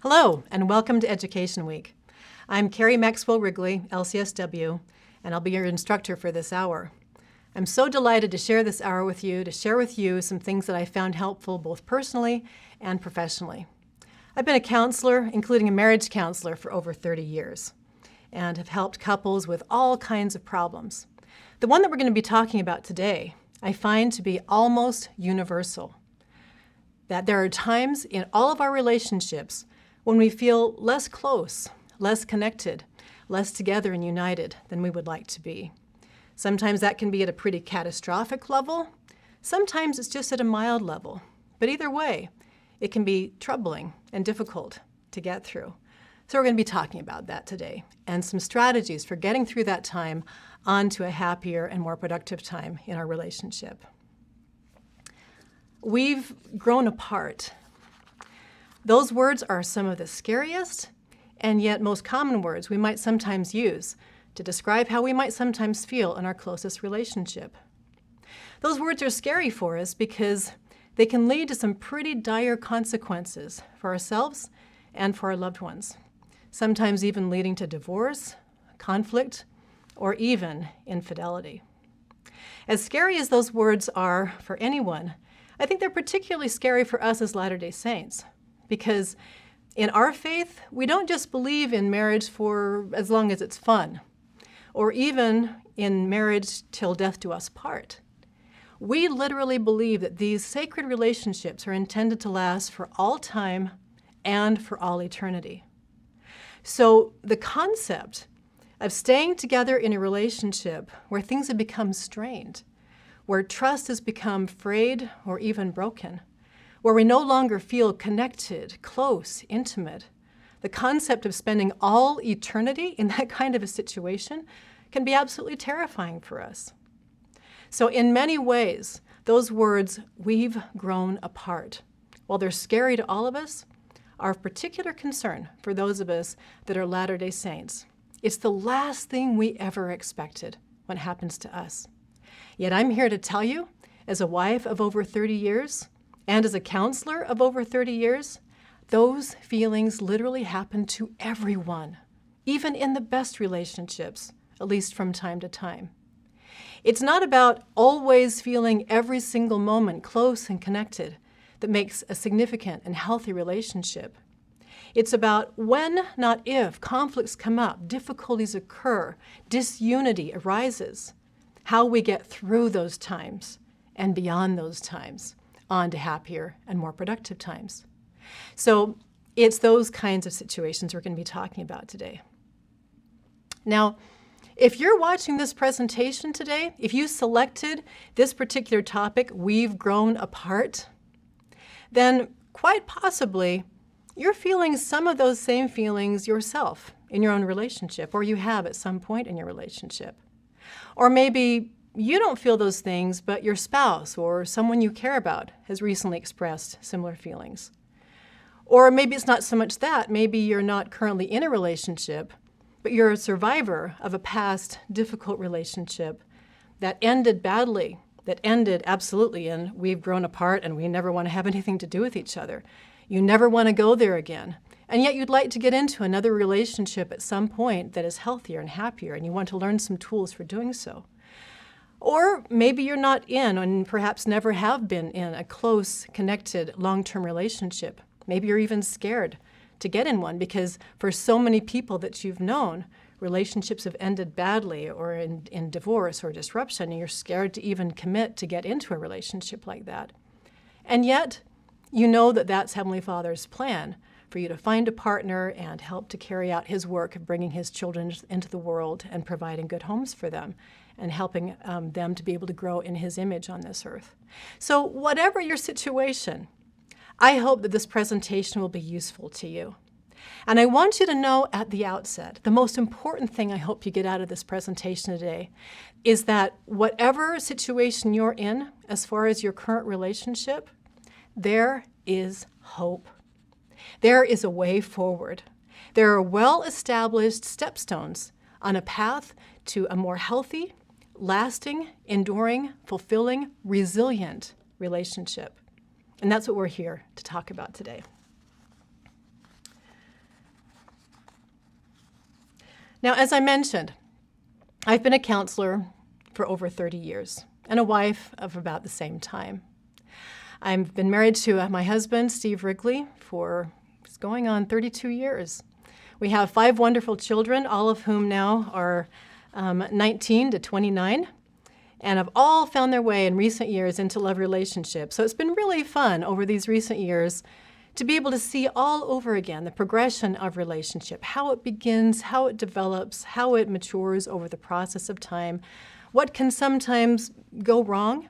Hello, and welcome to Education Week. I'm Carrie Wrigley, LCSW, and I'll be your instructor for this hour. I'm so delighted to share this hour with you, to share with you some things that I found helpful both personally and professionally. I've been a counselor, including a marriage counselor, for over 30 years, and have helped couples with all kinds of problems. The one that we're going to be talking about today, I find to be almost universal. That there are times in all of our relationships when we feel less close, less connected, less together and united than we would like to be. Sometimes that can be at a pretty catastrophic level. Sometimes it's just at a mild level. But either way, it can be troubling and difficult to get through. So we're going to be talking about that today and some strategies for getting through that time onto a happier and more productive time in our relationship. We've grown apart. Those words are some of the scariest and yet most common words we might sometimes use to describe how we might sometimes feel in our closest relationship. Those words are scary for us because they can lead to some pretty dire consequences for ourselves and for our loved ones, sometimes even leading to divorce, conflict, or even infidelity. As scary as those words are for anyone, I think they're particularly scary for us as Latter-day Saints, because in our faith, we don't just believe in marriage for as long as it's fun, or even in marriage till death do us part. We literally believe that these sacred relationships are intended to last for all time and for all eternity. So the concept of staying together in a relationship where things have become strained, where trust has become frayed or even broken, where we no longer feel connected, close, intimate, the concept of spending all eternity in that kind of a situation can be absolutely terrifying for us. So in many ways, those words, "we've grown apart," while they're scary to all of us, are of particular concern for those of us that are Latter-day Saints. It's the last thing we ever expected when it happens to us. Yet I'm here to tell you, as a wife of over 30 years, and as a counselor of over 30 years, those feelings literally happen to everyone, even in the best relationships, at least from time to time. It's not about always feeling every single moment close and connected that makes a significant and healthy relationship. It's about when, not if, conflicts come up, difficulties occur, disunity arises, how we get through those times and beyond those times on to happier and more productive times. So it's those kinds of situations we're going to be talking about today. Now, if you're watching this presentation today, if you selected this particular topic, "We've grown apart," then quite possibly you're feeling some of those same feelings yourself in your own relationship, or you have at some point in your relationship. Or maybe you don't feel those things, but your spouse or someone you care about has recently expressed similar feelings. Or maybe it's not so much that. Maybe you're not currently in a relationship, but you're a survivor of a past difficult relationship that ended badly, that ended absolutely in "we've grown apart and we never want to have anything to do with each other." You never want to go there again. And yet you'd like to get into another relationship at some point that is healthier and happier, and you want to learn some tools for doing so. Or maybe you're not in, and perhaps never have been in, a close, connected, long-term relationship. Maybe you're even scared to get in one because for so many people that you've known, relationships have ended badly or in divorce or disruption, and you're scared to even commit to get into a relationship like that. And yet, you know that that's Heavenly Father's plan for you to find a partner and help to carry out His work of bringing His children into the world and providing good homes for them and helping them to be able to grow in His image on this earth. So whatever your situation, I hope that this presentation will be useful to you. And I want you to know at the outset, the most important thing I hope you get out of this presentation today is that whatever situation you're in, as far as your current relationship, there is hope. There is a way forward. There are well-established stepstones on a path to a more healthy, lasting, enduring, fulfilling, resilient relationship. And that's what we're here to talk about today. Now, as I mentioned, I've been a counselor for over 30 years and a wife of about the same time. I've been married to my husband, Steve Wrigley, for it's going on 32 years. We have 5 wonderful children, all of whom now are 19 to 29, and have all found their way in recent years into love relationships. So it's been really fun over these recent years to be able to see all over again the progression of relationship, how it begins, how it develops, how it matures over the process of time, what can sometimes go wrong.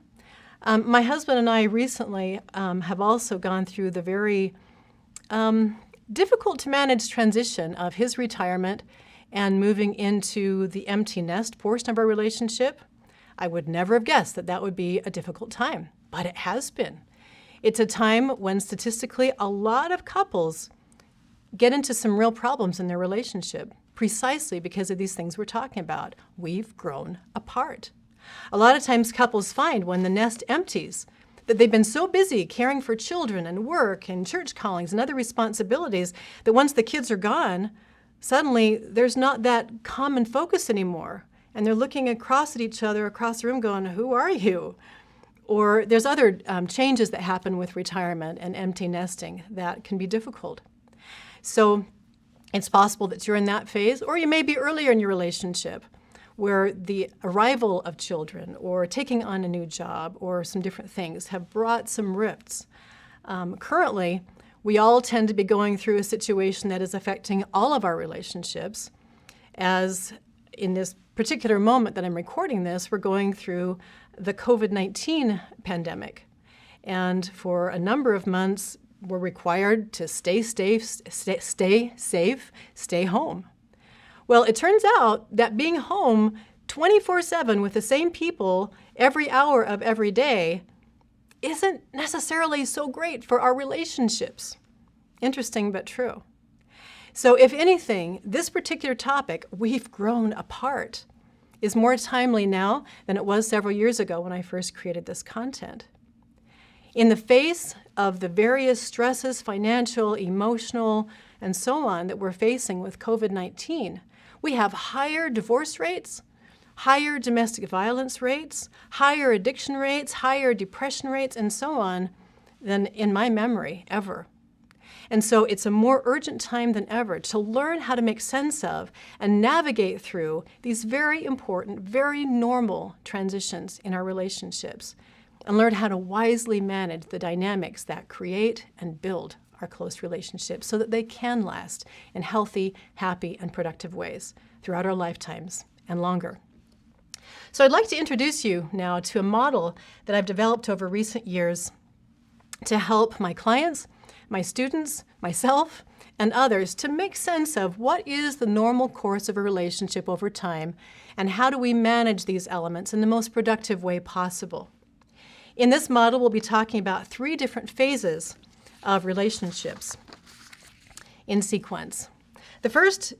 My husband and I recently have also gone through the very difficult to manage transition of his retirement and moving into the empty nest portion of our relationship. I would never have guessed that that would be a difficult time, but it has been. It's a time when statistically a lot of couples get into some real problems in their relationship precisely because of these things we're talking about. We've grown apart. A lot of times couples find when the nest empties that they've been so busy caring for children and work and church callings and other responsibilities that once the kids are gone, suddenly there's not that common focus anymore. And they're looking across at each other across the room going, "Who are you?" Or there's other changes that happen with retirement and empty nesting that can be difficult. So it's possible that you're in that phase, or you may be earlier in your relationship where the arrival of children or taking on a new job or some different things have brought some rifts. Currently, we all tend to be going through a situation that is affecting all of our relationships. As in this particular moment that I'm recording this, we're going through the COVID-19 pandemic. And for a number of months, we're required to stay safe, stay home. Well, it turns out that being home 24/7 with the same people every hour of every day isn't necessarily so great for our relationships. Interesting, but true. So if anything, this particular topic, we've grown apart, is more timely now than it was several years ago when I first created this content. In the face of the various stresses, financial, emotional, and so on that we're facing with COVID-19, we have higher divorce rates, higher domestic violence rates, higher addiction rates, higher depression rates, and so on than in my memory ever. And so it's a more urgent time than ever to learn how to make sense of and navigate through these very important, very normal transitions in our relationships and learn how to wisely manage the dynamics that create and build our close relationships so that they can last in healthy, happy, and productive ways throughout our lifetimes and longer. So I'd like to introduce you now to a model that I've developed over recent years to help my clients, my students, myself, and others to make sense of what is the normal course of a relationship over time and how do we manage these elements in the most productive way possible. In this model, we'll be talking about 3 different phases of relationships in sequence. The first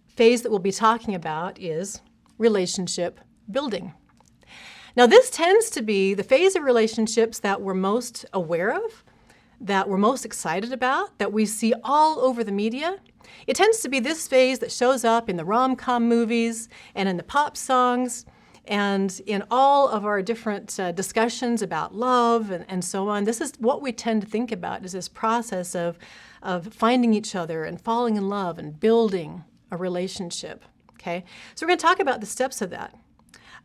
phase that we'll be talking about is relationship building. Now, this tends to be the phase of relationships that we're most aware of, that we're most excited about, that we see all over the media. It tends to be this phase that shows up in the rom-com movies and in the pop songs and in all of our different discussions about love and so on. This is what we tend to think about, is this process of finding each other and falling in love and building a relationship. Okay? So we're going to talk about the steps of that.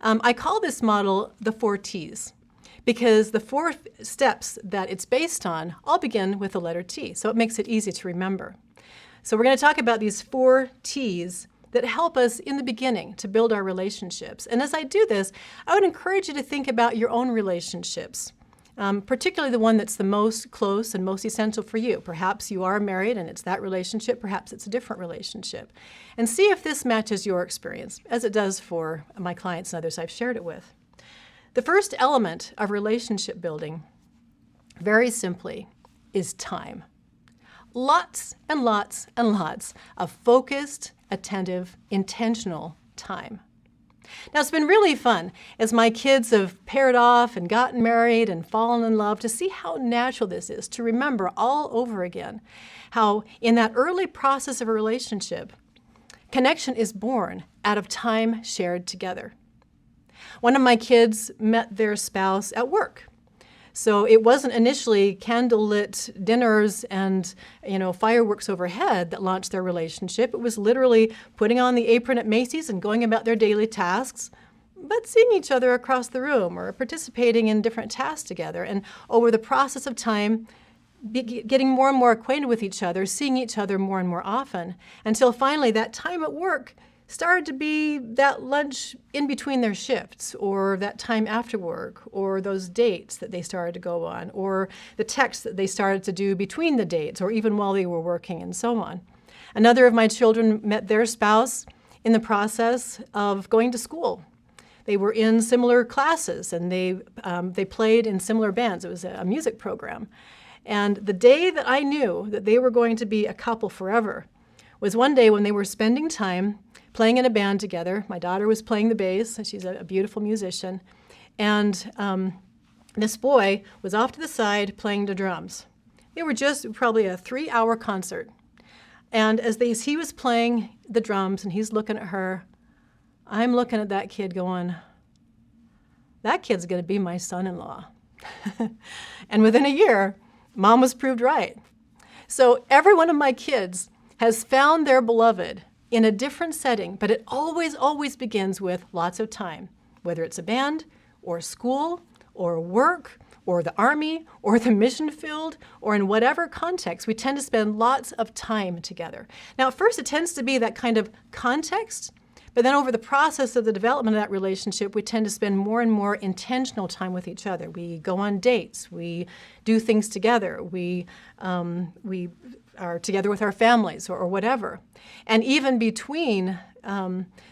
I call this model the 4 T's. Because the 4 steps that it's based on all begin with the letter T, so it makes it easy to remember. So we're going to talk about these 4 T's that help us in the beginning to build our relationships. And as I do this, I would encourage you to think about your own relationships, particularly the one that's the most close and most essential for you. Perhaps you are married and it's that relationship, perhaps it's a different relationship. And see if this matches your experience, as it does for my clients and others I've shared it with. The first element of relationship building, very simply, is time. Lots and lots and lots of focused, attentive, intentional time. Now, it's been really fun as my kids have paired off and gotten married and fallen in love to see how natural this is to remember all over again how in that early process of a relationship, Connection is born out of time shared together. One of my kids met their spouse at work. So it wasn't initially candlelit dinners and, fireworks overhead that launched their relationship. It was literally putting on the apron at Macy's and going about their daily tasks, but seeing each other across the room or participating in different tasks together. And over the process of time, getting more and more acquainted with each other, seeing each other more and more often, until finally that time at work started to be that lunch in between their shifts, or that time after work, or those dates that they started to go on, or the texts that they started to do between the dates, or even while they were working, and so on. Another of my children met their spouse in the process of going to school. They were in similar classes, and they played in similar bands. It was a music program. And the day that I knew that they were going to be a couple forever was one day when they were spending time playing in a band together. My daughter was playing the bass, and she's a beautiful musician. And this boy was off to the side playing the drums. They were just probably a 3-hour concert. And as he was playing the drums and he's looking at her, I'm looking at that kid going, that kid's going to be my son-in-law. And within a year, Mom was proved right. So every one of my kids has found their beloved in a different setting, but it always, always begins with lots of time, whether it's a band or school or work or the army or the mission field or in whatever context. We tend to spend lots of time together. Now, at first, it tends to be that kind of context, but then over the process of the development of that relationship, we tend to spend more and more intentional time with each other. We go on dates. We do things together. We are together with our families or whatever. And even between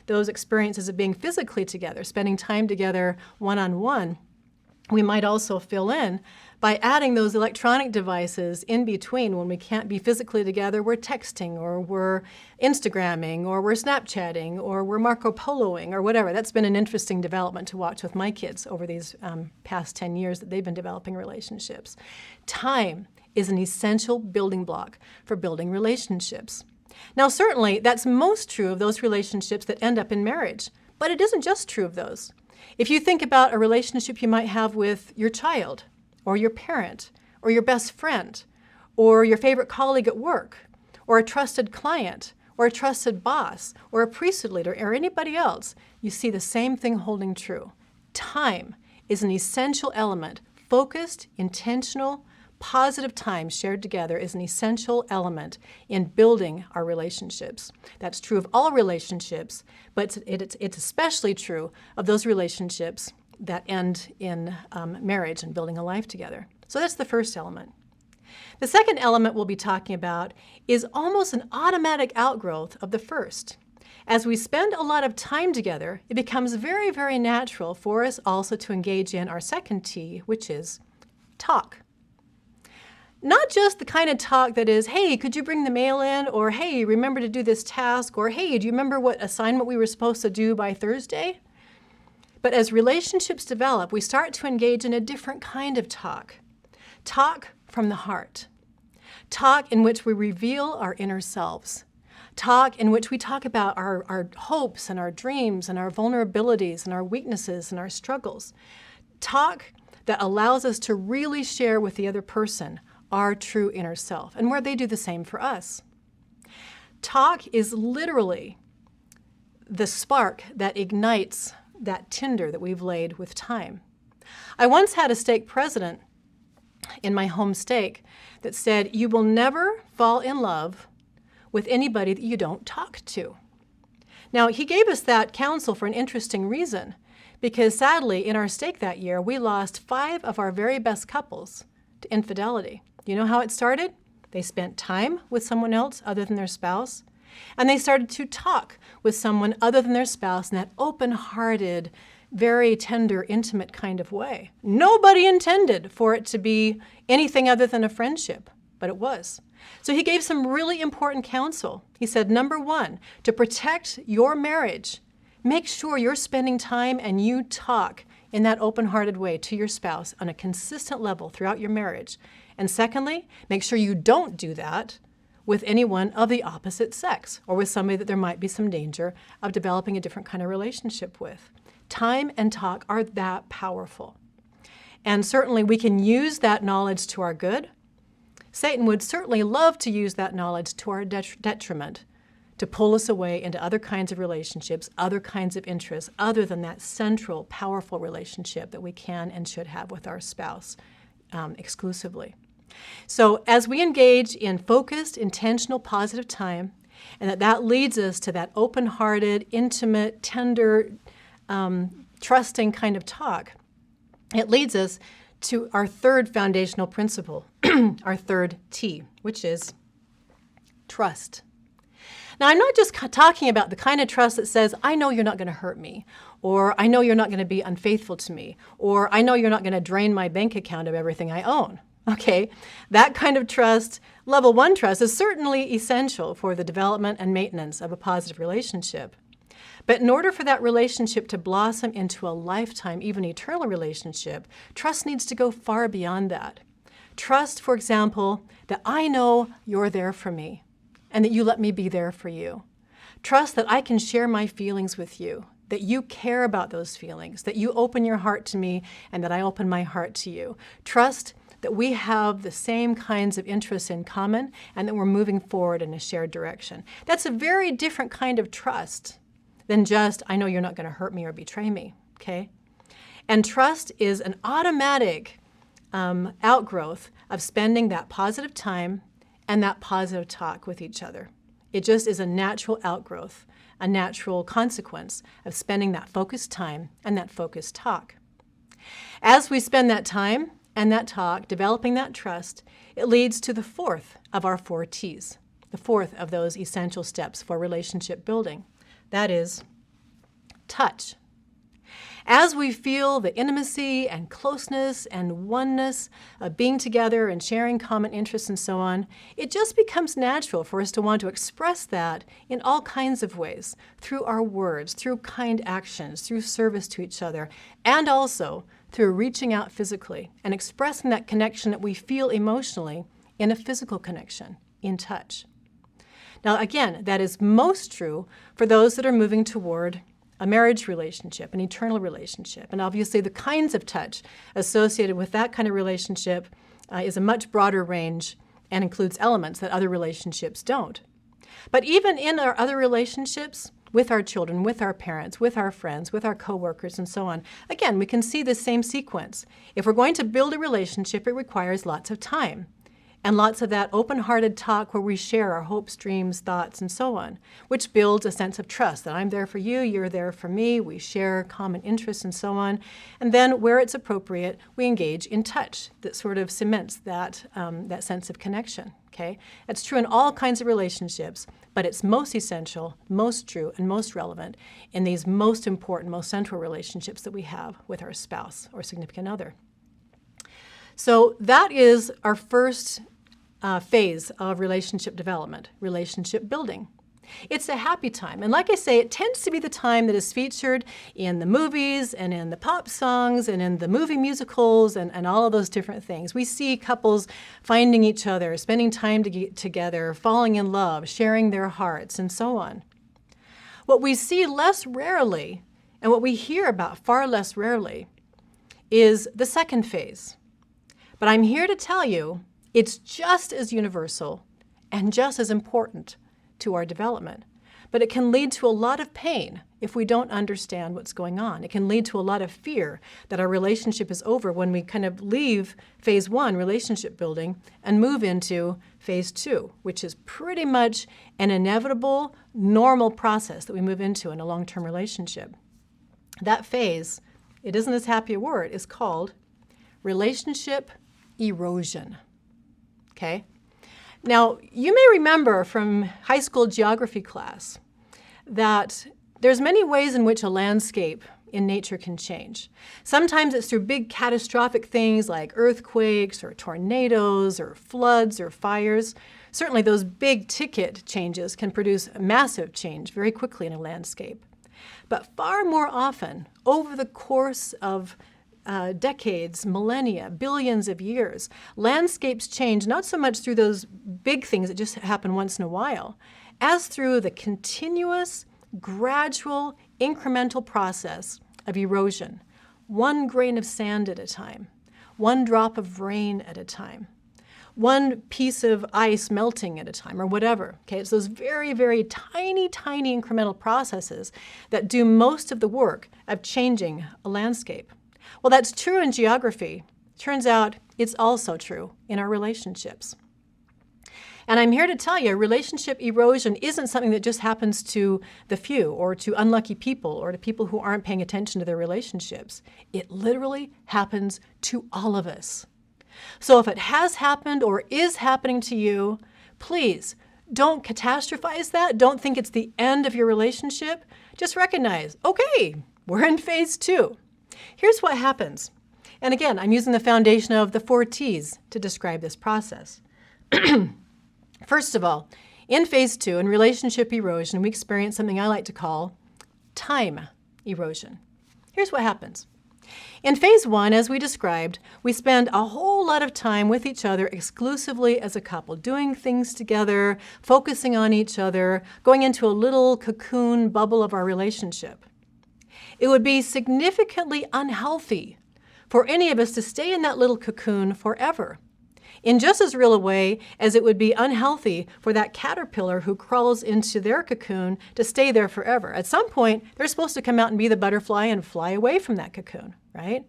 those experiences of being physically together, spending time together one-on-one, we might also fill in by adding those electronic devices in between. When we can't be physically together, we're texting, or we're Instagramming, or we're Snapchatting, or we're Marco Poloing, or whatever. That's been an interesting development to watch with my kids over these past 10 years that they've been developing relationships. Time is an essential building block for building relationships. Now, certainly, that's most true of those relationships that end up in marriage, but it isn't just true of those. If you think about a relationship you might have with your child, or your parent, or your best friend, or your favorite colleague at work, or a trusted client, or a trusted boss, or a priesthood leader, or anybody else, you see the same thing holding true. Time is an essential element. Focused, intentional, positive time shared together is an essential element in building our relationships. That's true of all relationships, but it's especially true of those relationships that end in marriage and building a life together. So that's the first element. The second element we'll be talking about is almost an automatic outgrowth of the first. As we spend a lot of time together, it becomes very, very natural for us also to engage in our second T, which is talk. Not just the kind of talk that is, hey, could you bring the mail in? Or, hey, remember to do this task? Or, hey, do you remember what assignment we were supposed to do by Thursday? But as relationships develop, we start to engage in a different kind of talk. Talk from the heart. Talk in which we reveal our inner selves. Talk in which we talk about our hopes and our dreams and our vulnerabilities and our weaknesses and our struggles. Talk that allows us to really share with the other person our true inner self, and where they do the same for us. Talk is literally the spark that ignites that tinder that we've laid with time. I once had a stake president in my home stake that said, you will never fall in love with anybody that you don't talk to. Now, he gave us that counsel for an interesting reason, because sadly, in our stake that year, we lost 5 of our very best couples to infidelity. You know how it started? They spent time with someone else other than their spouse, and they started to talk with someone other than their spouse in that open-hearted, very tender, intimate kind of way. Nobody intended for it to be anything other than a friendship, but it was. So he gave some really important counsel. He said, number 1, to protect your marriage, make sure you're spending time and you talk in that open-hearted way to your spouse on a consistent level throughout your marriage. And secondly, make sure you don't do that with anyone of the opposite sex or with somebody that there might be some danger of developing a different kind of relationship with. Time and talk are that powerful. And certainly we can use that knowledge to our good. Satan would certainly love to use that knowledge to our detriment, to pull us away into other kinds of relationships, other kinds of interests, other than that central, powerful relationship that we can and should have with our spouse exclusively. So as we engage in focused, intentional, positive time, and that leads us to that open-hearted, intimate, tender, trusting kind of talk, it leads us to our third foundational principle, our third T, which is trust. Now, I'm not just talking about the kind of trust that says, I know you're not going to hurt me, or I know you're not going to be unfaithful to me, or I know you're not going to drain my bank account of everything I own. Okay, that kind of trust, level 1 trust, is certainly essential for the development and maintenance of a positive relationship. But in order for that relationship to blossom into a lifetime, even eternal relationship, trust needs to go far beyond that. Trust, for example, that I know you're there for me and that you let me be there for you. Trust that I can share my feelings with you, that you care about those feelings, that you open your heart to me and that I open my heart to you. Trust that we have the same kinds of interests in common and that we're moving forward in a shared direction. That's a very different kind of trust than just, I know you're not going to hurt me or betray me, okay? And trust is an automatic outgrowth of spending that positive time and that positive talk with each other. It just is a natural outgrowth, a natural consequence of spending that focused time and that focused talk. As we spend that time and that talk, developing that trust, it leads to the fourth of our 4 T's, the fourth of those essential steps for relationship building. That is touch. As we feel the intimacy and closeness and oneness of being together and sharing common interests and so on, it just becomes natural for us to want to express that in all kinds of ways, through our words, through kind actions, through service to each other, and also through reaching out physically and expressing that connection that we feel emotionally in a physical connection, in touch. Now, again, that is most true for those that are moving toward a marriage relationship, an eternal relationship. And obviously, the kinds of touch associated with that kind of relationship is a much broader range and includes elements that other relationships don't. But even in our other relationships, with our children, with our parents, with our friends, with our coworkers, and so on, again, we can see the same sequence. If we're going to build a relationship, it requires lots of time. And lots of that open-hearted talk where we share our hopes, dreams, thoughts, and so on, which builds a sense of trust that I'm there for you, you're there for me, we share common interests, and so on. And then, where it's appropriate, we engage in touch that sort of cements that sense of connection. Okay? That's true in all kinds of relationships, but it's most essential, most true, and most relevant in these most important, most central relationships that we have with our spouse or significant other. So that is our first phase of relationship development, relationship building. It's a happy time. And like I say, it tends to be the time that is featured in the movies and in the pop songs and in the movie musicals and all of those different things. We see couples finding each other, spending time together, falling in love, sharing their hearts, and so on. What we see less rarely, and what we hear about far less rarely, is the second phase. But I'm here to tell you it's just as universal and just as important to our development. But it can lead to a lot of pain if we don't understand what's going on. It can lead to a lot of fear that our relationship is over when we kind of leave phase 1, relationship building, and move into phase 2, which is pretty much an inevitable, normal process that we move into in a long-term relationship. That phase, it isn't as happy a word, is called relationship erosion. Okay? Now, you may remember from high school geography class that there's many ways in which a landscape in nature can change. Sometimes it's through big catastrophic things like earthquakes or tornadoes or floods or fires. Certainly those big ticket changes can produce a massive change very quickly in a landscape. But far more often, over the course of decades, millennia, billions of years. Landscapes change not so much through those big things that just happen once in a while, as through the continuous, gradual, incremental process of erosion, one grain of sand at a time, one drop of rain at a time, one piece of ice melting at a time, or whatever. Okay, it's those very, very tiny, tiny incremental processes that do most of the work of changing a landscape. Well, that's true in geography. Turns out it's also true in our relationships. And I'm here to tell you, relationship erosion isn't something that just happens to the few or to unlucky people or to people who aren't paying attention to their relationships. It literally happens to all of us. So if it has happened or is happening to you, please don't catastrophize that. Don't think it's the end of your relationship. Just recognize, okay, we're in phase 2. Here's what happens. And again, I'm using the foundation of the 4 T's to describe this process. First of all, in phase 2, in relationship erosion, we experience something I like to call time erosion. Here's what happens. In phase 1, as we described, we spend a whole lot of time with each other exclusively as a couple, doing things together, focusing on each other, going into a little cocoon bubble of our relationship. It would be significantly unhealthy for any of us to stay in that little cocoon forever, in just as real a way as it would be unhealthy for that caterpillar who crawls into their cocoon to stay there forever. At some point, they're supposed to come out and be the butterfly and fly away from that cocoon, right?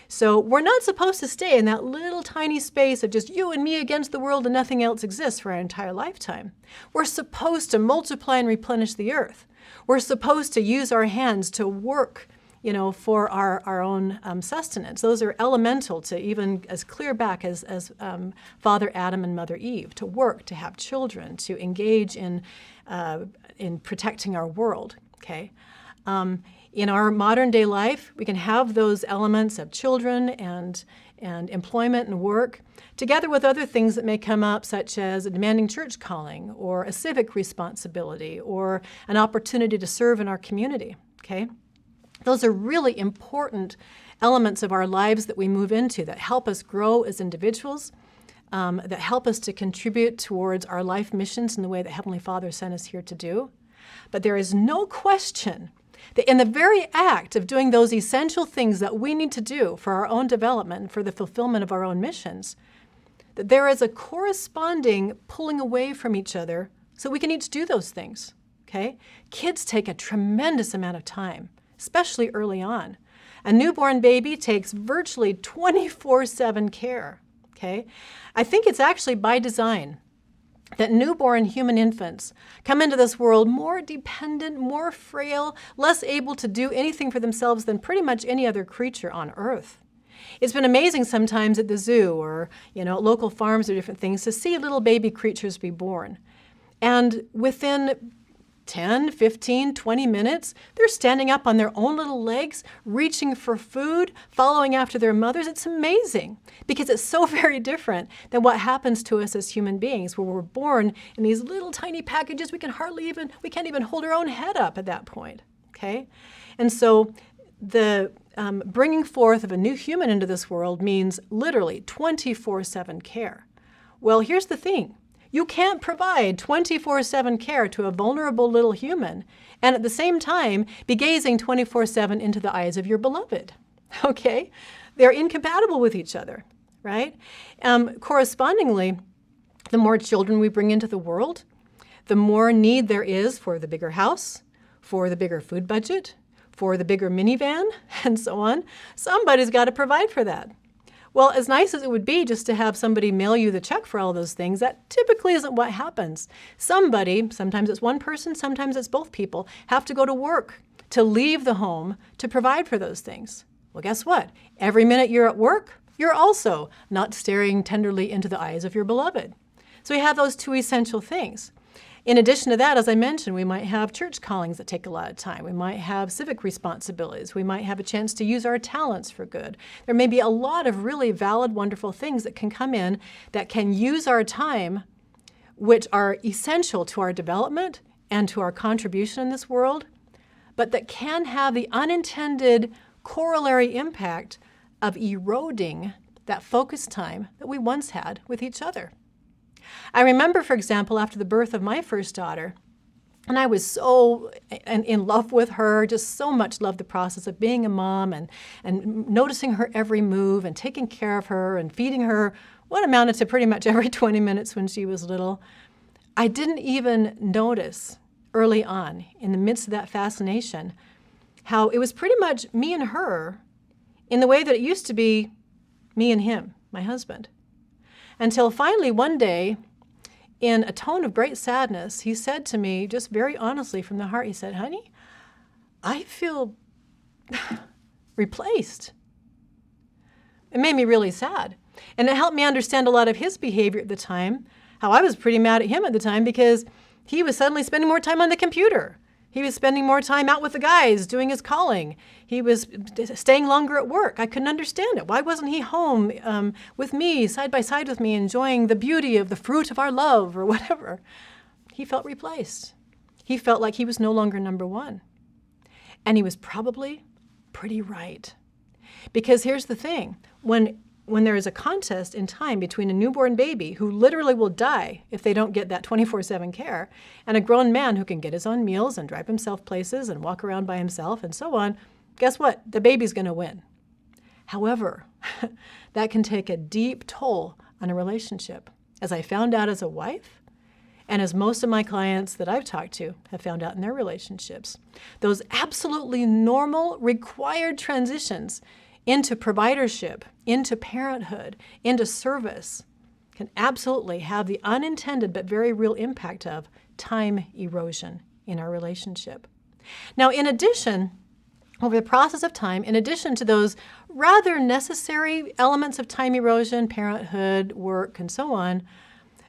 So we're not supposed to stay in that little tiny space of just you and me against the world and nothing else exists for our entire lifetime. We're supposed to multiply and replenish the earth. We're supposed to use our hands to work, for our own sustenance. Those are elemental to even as clear back as Father Adam and Mother Eve, to work, to have children, to engage in protecting our world, okay? In our modern day life, we can have those elements of children and employment and work, together with other things that may come up, such as a demanding church calling, or a civic responsibility, or an opportunity to serve in our community, okay? Those are really important elements of our lives that we move into that help us grow as individuals, that help us to contribute towards our life missions in the way that Heavenly Father sent us here to do. But there is no question that in the very act of doing those essential things that we need to do for our own development and for the fulfillment of our own missions, that there is a corresponding pulling away from each other so we can each do those things, okay? Kids take a tremendous amount of time, especially early on. A newborn baby takes virtually 24/7 care, okay? I think it's actually by design that newborn human infants come into this world more dependent, more frail, less able to do anything for themselves than pretty much any other creature on earth. It's been amazing sometimes at the zoo or, at local farms or different things to see little baby creatures be born. And within 10, 15, 20 minutes, they're standing up on their own little legs, reaching for food, following after their mothers. It's amazing because it's so very different than what happens to us as human beings, where we're born in these little tiny packages. We can't even hold our own head up at that point, okay? And so the bringing forth of a new human into this world means literally 24/7 care. Well, here's the thing. You can't provide 24/7 care to a vulnerable little human and at the same time be gazing 24/7 into the eyes of your beloved, okay? They're incompatible with each other, right? Correspondingly, the more children we bring into the world, the more need there is for the bigger house, for the bigger food budget, for the bigger minivan, and so on. Somebody's got to provide for that. Well, as nice as it would be just to have somebody mail you the check for all those things, that typically isn't what happens. Somebody, sometimes it's one person, sometimes it's both people, have to go to work, to leave the home, to provide for those things. Well, guess what? Every minute you're at work, you're also not staring tenderly into the eyes of your beloved. So we have those 2 essential things. In addition to that, as I mentioned, we might have church callings that take a lot of time. We might have civic responsibilities. We might have a chance to use our talents for good. There may be a lot of really valid, wonderful things that can come in that can use our time, which are essential to our development and to our contribution in this world, but that can have the unintended corollary impact of eroding that focused time that we once had with each other. I remember, for example, after the birth of my first daughter, and I was so in love with her, just so much loved the process of being a mom and noticing her every move and taking care of her and feeding her what amounted to pretty much every 20 minutes when she was little. I didn't even notice early on, in the midst of that fascination, how it was pretty much me and her in the way that it used to be me and him, my husband. Until finally one day, in a tone of great sadness, he said to me, just very honestly from the heart, he said, "Honey, I feel replaced." It made me really sad. And it helped me understand a lot of his behavior at the time, how I was pretty mad at him at the time because he was suddenly spending more time on the computer. He was spending more time out with the guys, doing his calling. He was staying longer at work. I couldn't understand it. Why wasn't he home with me, side by side with me, enjoying the beauty of the fruit of our love or whatever? He felt replaced. He felt like he was no longer number one. And he was probably pretty right. Because here's the thing. When there is a contest in time between a newborn baby who literally will die if they don't get that 24/7 care, and a grown man who can get his own meals and drive himself places and walk around by himself and so on, guess what? The baby's going to win. However, that can take a deep toll on a relationship, as I found out as a wife, and as most of my clients that I've talked to have found out in their relationships. Those absolutely normal, required transitions into providership, into parenthood, into service, can absolutely have the unintended but very real impact of time erosion in our relationship. Now, in addition, over the process of time, in addition to those rather necessary elements of time erosion, parenthood, work, and so on,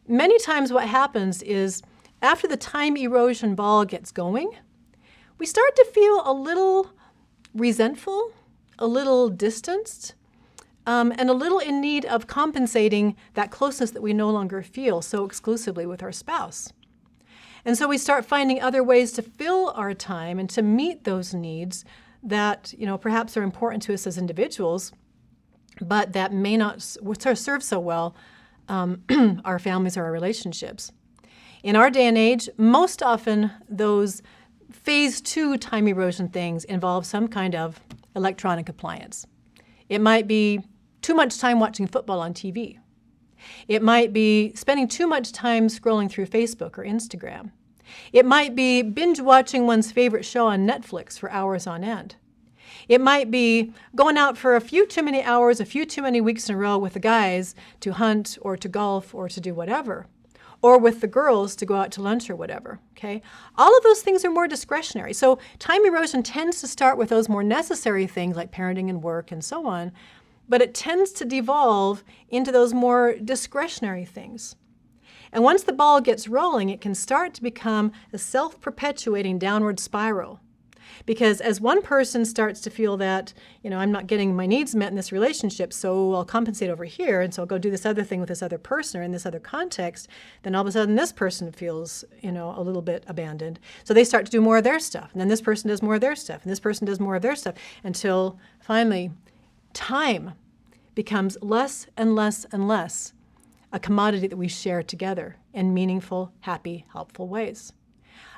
many times what happens is after the time erosion ball gets going, we start to feel a little resentful, a little distanced, and a little in need of compensating that closeness that we no longer feel so exclusively with our spouse. And so we start finding other ways to fill our time and to meet those needs that, perhaps are important to us as individuals, but that may not serve so well our families or our relationships. In our day and age, most often those phase 2 time erosion things involve some kind of electronic appliance. It might be too much time watching football on TV. It might be spending too much time scrolling through Facebook or Instagram. It might be binge watching one's favorite show on Netflix for hours on end. It might be going out for a few too many hours, a few too many weeks in a row with the guys to hunt or to golf or to do whatever. Or with the girls to go out to lunch or whatever, okay? All of those things are more discretionary. So time erosion tends to start with those more necessary things like parenting and work and so on, but it tends to devolve into those more discretionary things. And once the ball gets rolling, it can start to become a self-perpetuating downward spiral. Because as one person starts to feel that, I'm not getting my needs met in this relationship, so I'll compensate over here, and so I'll go do this other thing with this other person or in this other context, then all of a sudden this person feels, a little bit abandoned. So they start to do more of their stuff, and then this person does more of their stuff, and this person does more of their stuff, until finally time becomes less and less and less a commodity that we share together in meaningful, happy, helpful ways.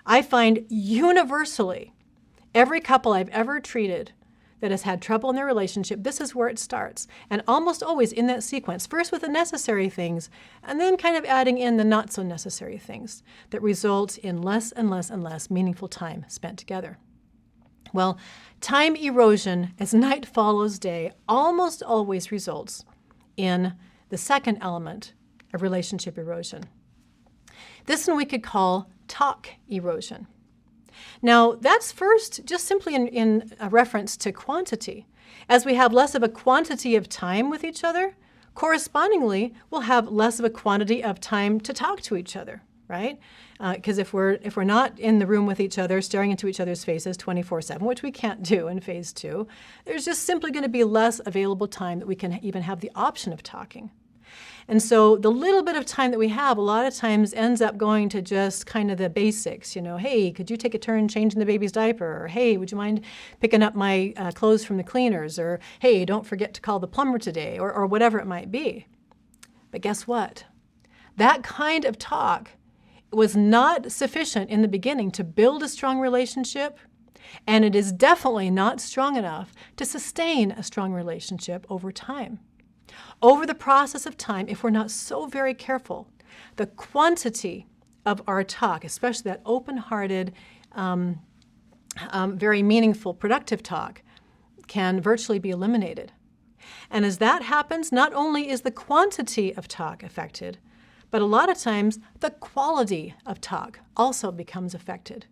I find universally, every couple I've ever treated that has had trouble in their relationship, this is where it starts. And almost always in that sequence, first with the necessary things, and then kind of adding in the not so necessary things that result in less and less and less meaningful time spent together. Well, time erosion as night follows day almost always results in the second element of relationship erosion. This one we could call talk erosion. Now, that's first just simply in a reference to quantity. As we have less of a quantity of time with each other, correspondingly, we'll have less of a quantity of time to talk to each other, right? Because if we're not in the room with each other, staring into each other's faces 24/7, which we can't do in phase 2, there's just simply going to be less available time that we can even have the option of talking. And so the little bit of time that we have a lot of times ends up going to just kind of the basics, hey, could you take a turn changing the baby's diaper? Or, hey, would you mind picking up my clothes from the cleaners? Or, hey, don't forget to call the plumber today, or whatever it might be. But guess what? That kind of talk was not sufficient in the beginning to build a strong relationship, and it is definitely not strong enough to sustain a strong relationship over time. Over the process of time, if we're not so very careful, the quantity of our talk, especially that open-hearted, very meaningful, productive talk, can virtually be eliminated. And as that happens, not only is the quantity of talk affected, but a lot of times the quality of talk also becomes affected.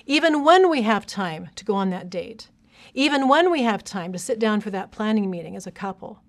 Even when we have time to go on that date, even when we have time to sit down for that planning meeting as a couple,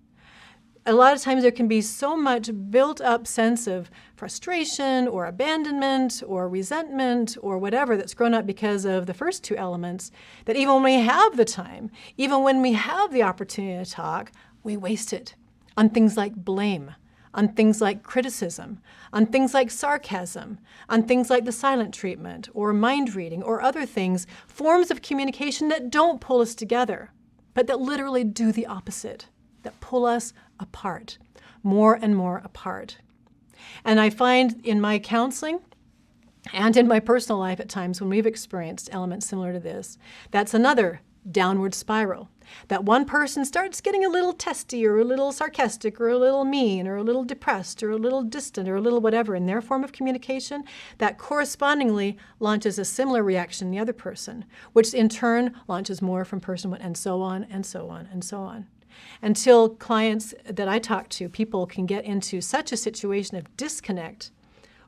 a lot of times there can be so much built-up sense of frustration or abandonment or resentment or whatever that's grown up because of the first two elements that even when we have the time, even when we have the opportunity to talk, we waste it on things like blame, on things like criticism, on things like sarcasm, on things like the silent treatment or mind reading or other things, forms of communication that don't pull us together, but that literally do the opposite, that pull us apart, more and more apart. And I find in my counseling and in my personal life at times when we've experienced elements similar to this, that's another downward spiral. That one person starts getting a little testy or a little sarcastic or a little mean or a little depressed or a little distant or a little whatever in their form of communication, that correspondingly launches a similar reaction in the other person, which in turn launches more from person one, and so on and so on and so on. Until clients that I talk to, people can get into such a situation of disconnect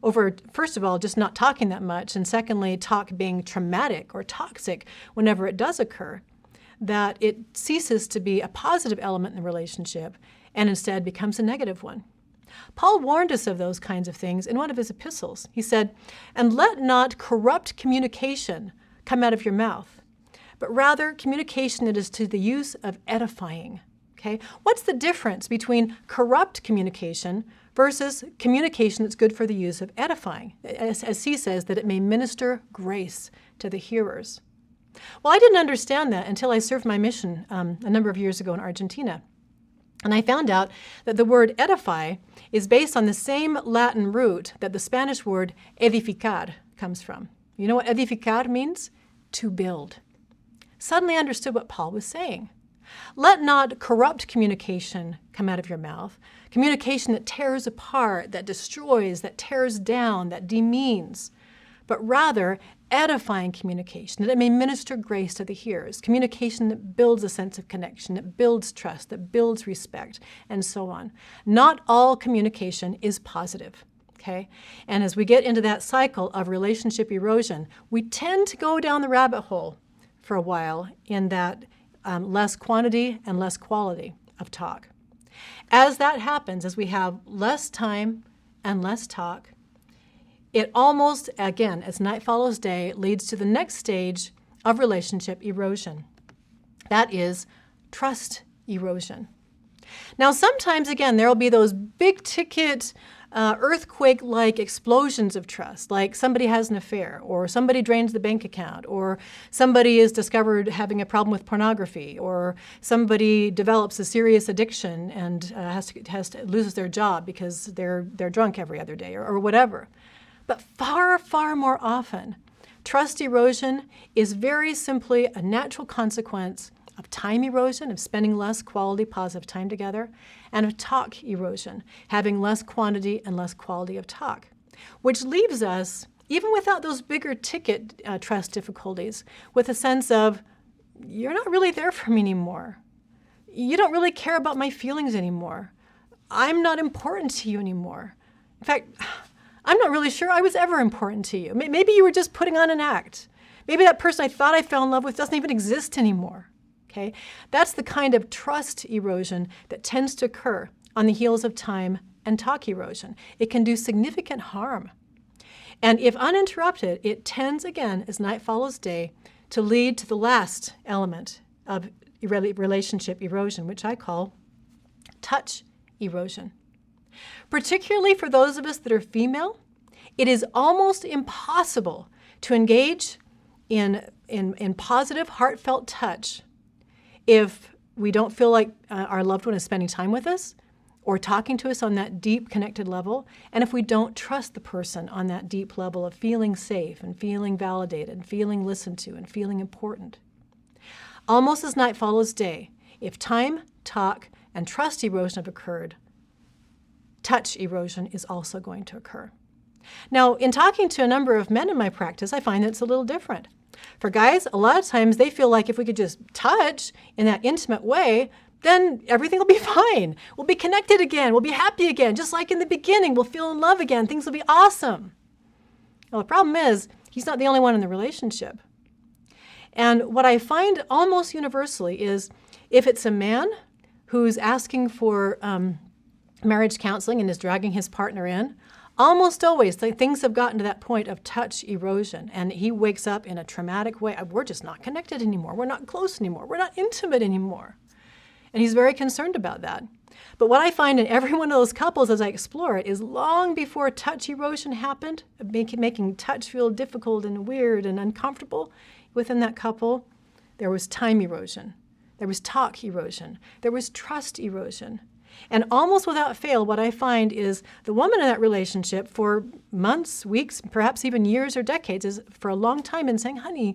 over, first of all, just not talking that much, and secondly, talk being traumatic or toxic whenever it does occur, that it ceases to be a positive element in the relationship and instead becomes a negative one. Paul warned us of those kinds of things in one of his epistles. He said, "And let not corrupt communication come out of your mouth, but rather communication that is to the use of edifying." Okay? What's the difference between corrupt communication versus communication that's good for the use of edifying? As he says, that it may minister grace to the hearers. Well, I didn't understand that until I served my mission a number of years ago in Argentina. And I found out that the word edify is based on the same Latin root that the Spanish word edificar comes from. You know what edificar means? To build. Suddenly I understood what Paul was saying. Let not corrupt communication come out of your mouth, communication that tears apart, that destroys, that tears down, that demeans, but rather edifying communication, that it may minister grace to the hearers, communication that builds a sense of connection, that builds trust, that builds respect, and so on. Not all communication is positive, okay? And as we get into that cycle of relationship erosion, we tend to go down the rabbit hole for a while in that less quantity and less quality of talk. As that happens, as we have less time and less talk, it almost, again, as night follows day, leads to the next stage of relationship erosion. That is trust erosion. Now, sometimes, again, there will be those big-ticket, earthquake-like explosions of trust, like somebody has an affair, or somebody drains the bank account, or somebody is discovered having a problem with pornography, or somebody develops a serious addiction and loses their job because they're drunk every other day, or whatever. But far, far more often, trust erosion is very simply a natural consequence of time erosion, of spending less quality, positive time together, and of talk erosion, having less quantity and less quality of talk, which leaves us, even without those bigger ticket trust difficulties, with a sense of, you're not really there for me anymore. You don't really care about my feelings anymore. I'm not important to you anymore. In fact, I'm not really sure I was ever important to you. Maybe you were just putting on an act. Maybe that person I thought I fell in love with doesn't even exist anymore. Okay? That's the kind of trust erosion that tends to occur on the heels of time and talk erosion. It can do significant harm. And if uninterrupted, it tends, again, as night follows day, to lead to the last element of relationship erosion, which I call touch erosion. Particularly for those of us that are female, it is almost impossible to engage in positive, heartfelt touch if we don't feel like our loved one is spending time with us or talking to us on that deep connected level, and if we don't trust the person on that deep level of feeling safe and feeling validated and feeling listened to and feeling important. Almost as night follows day, if time, talk, and trust erosion have occurred, touch erosion is also going to occur. Now, in talking to a number of men in my practice, I find that it's a little different. For guys, a lot of times they feel like if we could just touch in that intimate way, then everything will be fine. We'll be connected again. We'll be happy again. Just like in the beginning, we'll feel in love again. Things will be awesome. Well, the problem is, he's not the only one in the relationship. And what I find almost universally is if it's a man who's asking for marriage counseling and is dragging his partner in, almost always things have gotten to that point of touch erosion, and he wakes up in a traumatic way. We're just not connected anymore. We're not close anymore. We're not intimate anymore. And he's very concerned about that. But what I find in every one of those couples as I explore it is long before touch erosion happened, making touch feel difficult and weird and uncomfortable within that couple, there was time erosion. There was talk erosion. There was trust erosion. And almost without fail, what I find is the woman in that relationship for months, weeks, perhaps even years or decades is for a long time been saying, honey,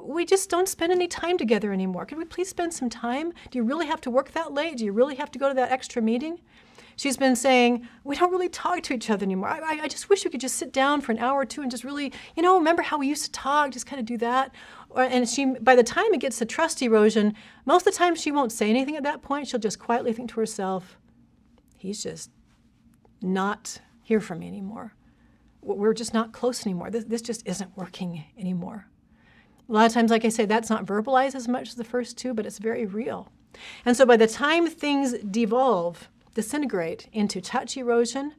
we just don't spend any time together anymore. Could we please spend some time? Do you really have to work that late? Do you really have to go to that extra meeting? She's been saying, we don't really talk to each other anymore. I just wish we could just sit down for an hour or two and just really, remember how we used to talk, just kind of do that. And by the time it gets to trust erosion, most of the time she won't say anything at that point. She'll just quietly think to herself, he's just not here for me anymore. We're just not close anymore. This just isn't working anymore. A lot of times, like I say, that's not verbalized as much as the first two, but it's very real. And so by the time things disintegrate into touch erosion,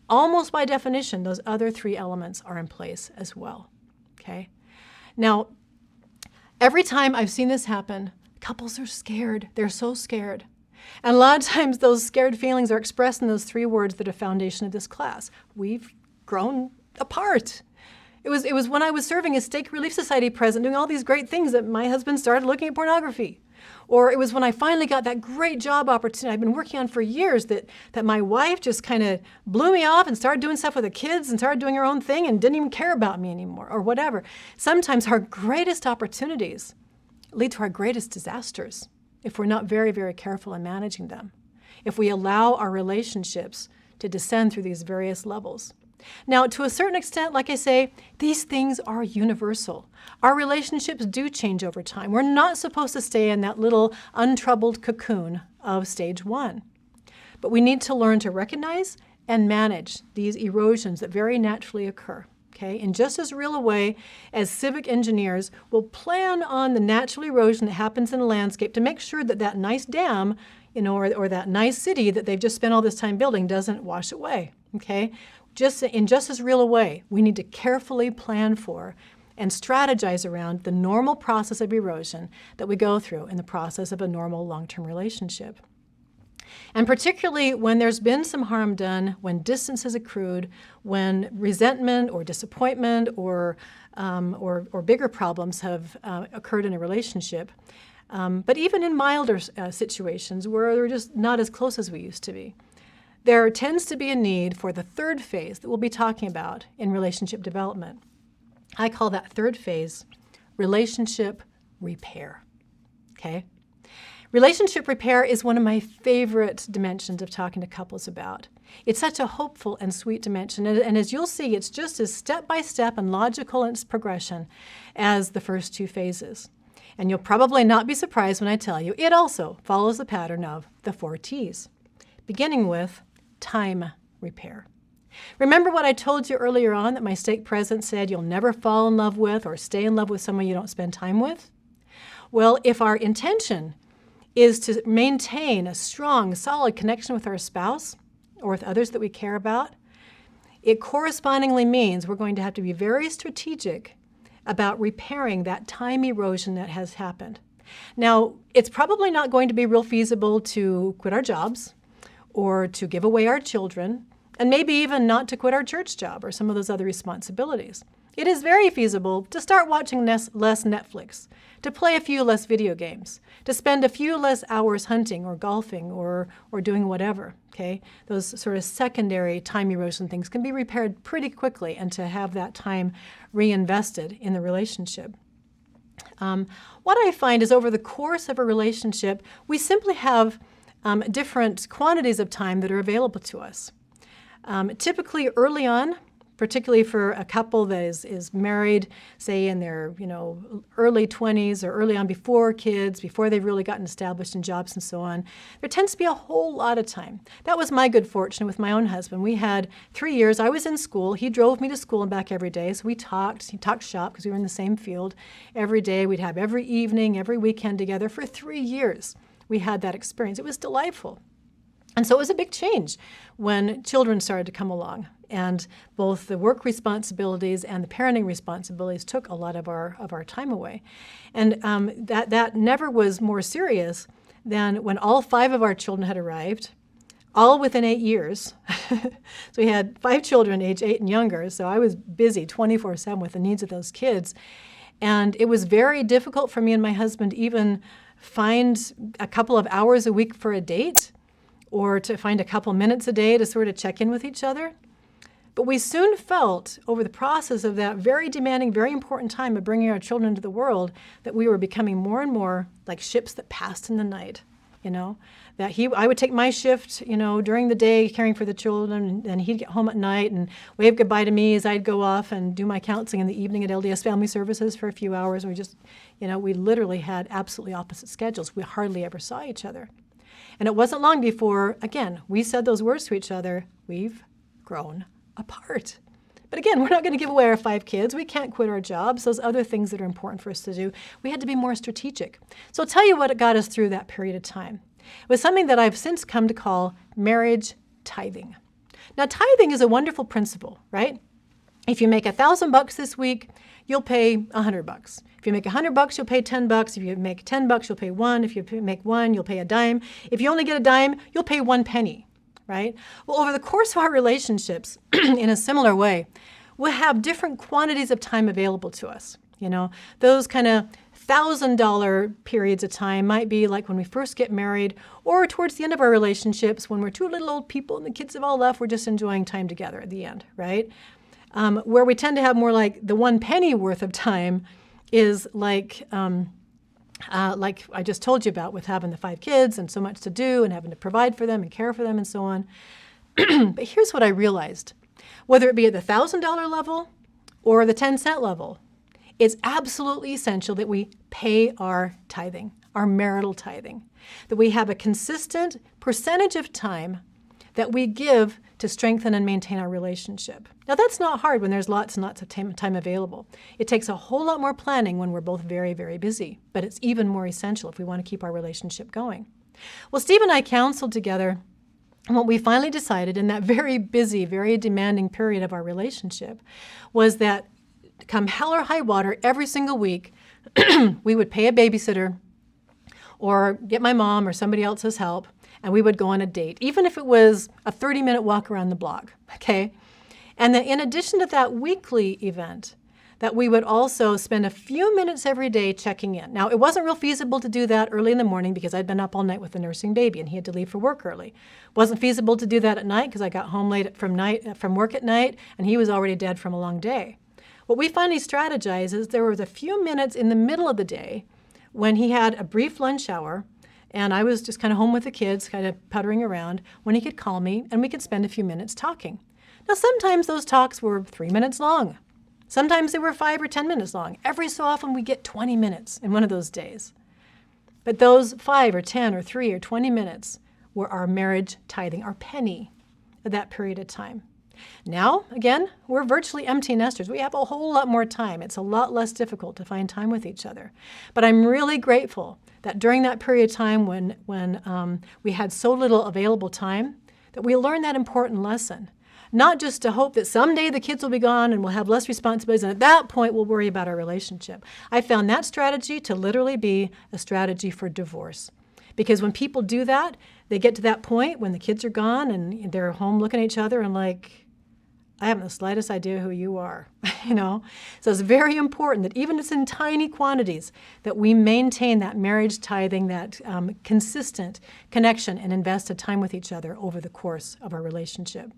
almost by definition, those other three elements are in place as well, okay? Now, every time I've seen this happen, couples are scared. They're so scared. And a lot of times those scared feelings are expressed in those three words that are foundation of this class. We've grown apart. It was when I was serving as Stake Relief Society president, doing all these great things, that my husband started looking at pornography. Or it was when I finally got that great job opportunity I've been working on for years that my wife just kind of blew me off and started doing stuff with the kids and started doing her own thing and didn't even care about me anymore, or whatever. Sometimes our greatest opportunities lead to our greatest disasters if we're not very, very careful in managing them, if we allow our relationships to descend through these various levels. Now, to a certain extent, like I say, these things are universal. Our relationships do change over time. We're not supposed to stay in that little untroubled cocoon of stage one. But we need to learn to recognize and manage these erosions that very naturally occur, okay? In just as real a way as civic engineers will plan on the natural erosion that happens in a landscape to make sure that that nice dam, or that nice city that they've just spent all this time building doesn't wash away, okay? In just as real a way, we need to carefully plan for and strategize around the normal process of erosion that we go through in the process of a normal long-term relationship. And particularly when there's been some harm done, when distance has accrued, when resentment or disappointment or bigger problems have occurred in a relationship, but even in milder situations where we're just not as close as we used to be, there tends to be a need for the third phase that we'll be talking about in relationship development. I call that third phase relationship repair, okay? Relationship repair is one of my favorite dimensions of talking to couples about. It's such a hopeful and sweet dimension, and as you'll see, it's just as step-by-step and logical in its progression as the first two phases. And you'll probably not be surprised when I tell you it also follows the pattern of the 4 T's, beginning with time repair. Remember what I told you earlier on that my stake president said you'll never fall in love with or stay in love with someone you don't spend time with? Well, if our intention is to maintain a strong, solid connection with our spouse or with others that we care about, it correspondingly means we're going to have to be very strategic about repairing that time erosion that has happened. Now, it's probably not going to be real feasible to quit our jobs or to give away our children, and maybe even not to quit our church job or some of those other responsibilities. It is very feasible to start watching less Netflix, to play a few less video games, to spend a few less hours hunting or golfing or doing whatever, okay? Those sort of secondary time erosion things can be repaired pretty quickly, and to have that time reinvested in the relationship. What I find is over the course of a relationship, we simply have different quantities of time that are available to us. Typically early on, particularly for a couple that is married, say in their early 20s or early on before kids, before they've really gotten established in jobs and so on, there tends to be a whole lot of time. That was my good fortune with my own husband. We had 3 years. I was in school. He drove me to school and back every day, so we talked. He talked shop because we were in the same field every day. We'd have every evening, every weekend together for 3 years. We had that experience. It was delightful. And so it was a big change when children started to come along, and both the work responsibilities and the parenting responsibilities took a lot of our time away. And that never was more serious than when all 5 of our children had arrived, all within 8 years. So we had 5 children age 8 and younger, so I was busy 24/7 with the needs of those kids. And it was very difficult for me and my husband to even find a couple of hours a week for a date, or to find a couple minutes a day to sort of check in with each other. But we soon felt over the process of that very demanding, very important time of bringing our children into the world that we were becoming more and more like ships that passed in the night, that I would take my shift, during the day caring for the children, and he'd get home at night and wave goodbye to me as I'd go off and do my counseling in the evening at LDS Family Services for a few hours. We just, we literally had absolutely opposite schedules. We hardly ever saw each other. And it wasn't long before, again, we said those words to each other, we've grown apart. But again, we're not going to give away our 5 kids. We can't quit our jobs, those other things that are important for us to do. We had to be more strategic. So I'll tell you what got us through that period of time. It was something that I've since come to call marriage tithing. Now, tithing is a wonderful principle, right? If you make $1,000 this week, you'll pay $100. If you make $100, you'll pay $10. If you make $10, you'll pay 1. If you make 1, you'll pay a dime. If you only get a dime, you'll pay 1 penny, right? Well, over the course of our relationships, in a similar way, we'll have different quantities of time available to us. Those kind of $1,000 periods of time might be like when we first get married, or towards the end of our relationships when we're 2 little old people and the kids have all left, we're just enjoying time together at the end, right? Where we tend to have more like the 1 penny worth of time is like I just told you about, with having the 5 kids and so much to do and having to provide for them and care for them and so on. But here's what I realized. Whether it be at the $1,000 level or the 10-cent level, it's absolutely essential that we pay our tithing, our marital tithing, that we have a consistent percentage of time that we give to strengthen and maintain our relationship. Now, that's not hard when there's lots and lots of time available. It takes a whole lot more planning when we're both very, very busy, but it's even more essential if we want to keep our relationship going. Well, Steve and I counseled together, and what we finally decided in that very busy, very demanding period of our relationship was that come hell or high water, every single week, we would pay a babysitter or get my mom or somebody else's help, and we would go on a date, even if it was a 30-minute walk around the block, okay? And then in addition to that weekly event, that we would also spend a few minutes every day checking in. Now, it wasn't real feasible to do that early in the morning because I'd been up all night with the nursing baby and he had to leave for work early. It wasn't feasible to do that at night because I got home late from work at night and he was already dead from a long day. What we finally strategized is there was a few minutes in the middle of the day when he had a brief lunch hour and I was just kind of home with the kids, kind of puttering around, when he could call me and we could spend a few minutes talking. Now, sometimes those talks were 3 minutes long. Sometimes they were 5 or 10 minutes long. Every so often we get 20 minutes in one of those days. But those 5 or 10 or 3 or 20 minutes were our marriage tithing, our penny of that period of time. Now, again, we're virtually empty nesters. We have a whole lot more time. It's a lot less difficult to find time with each other. But I'm really grateful that during that period of time when we had so little available time, that we learned that important lesson. Not just to hope that someday the kids will be gone and we'll have less responsibilities, and at that point we'll worry about our relationship. I found that strategy to literally be a strategy for divorce. Because when people do that, they get to that point when the kids are gone and they're home looking at each other and like, I haven't the slightest idea who you are, So it's very important that even if it's in tiny quantities, that we maintain that marriage tithing, that consistent connection and invested time with each other over the course of our relationship.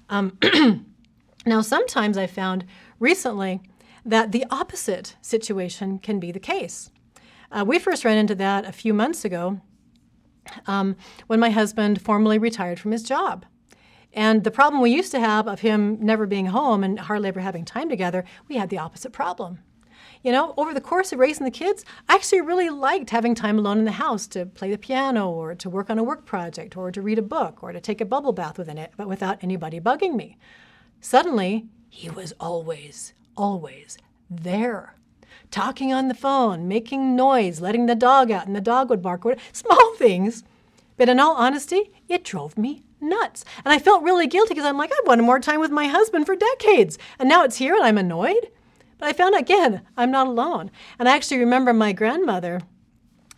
Now, sometimes I found recently that the opposite situation can be the case. We first ran into that a few months ago when my husband formally retired from his job. And the problem we used to have of him never being home and hardly ever having time together, we had the opposite problem. Over the course of raising the kids, I actually really liked having time alone in the house to play the piano or to work on a work project or to read a book or to take a bubble bath but without anybody bugging me. Suddenly, he was always there, talking on the phone, making noise, letting the dog out, and the dog would bark, small things. But in all honesty, it drove me nuts. And I felt really guilty because I'm like, I wanted more time with my husband for decades. And now it's here and I'm annoyed. But I found, again, I'm not alone. And I actually remember my grandmother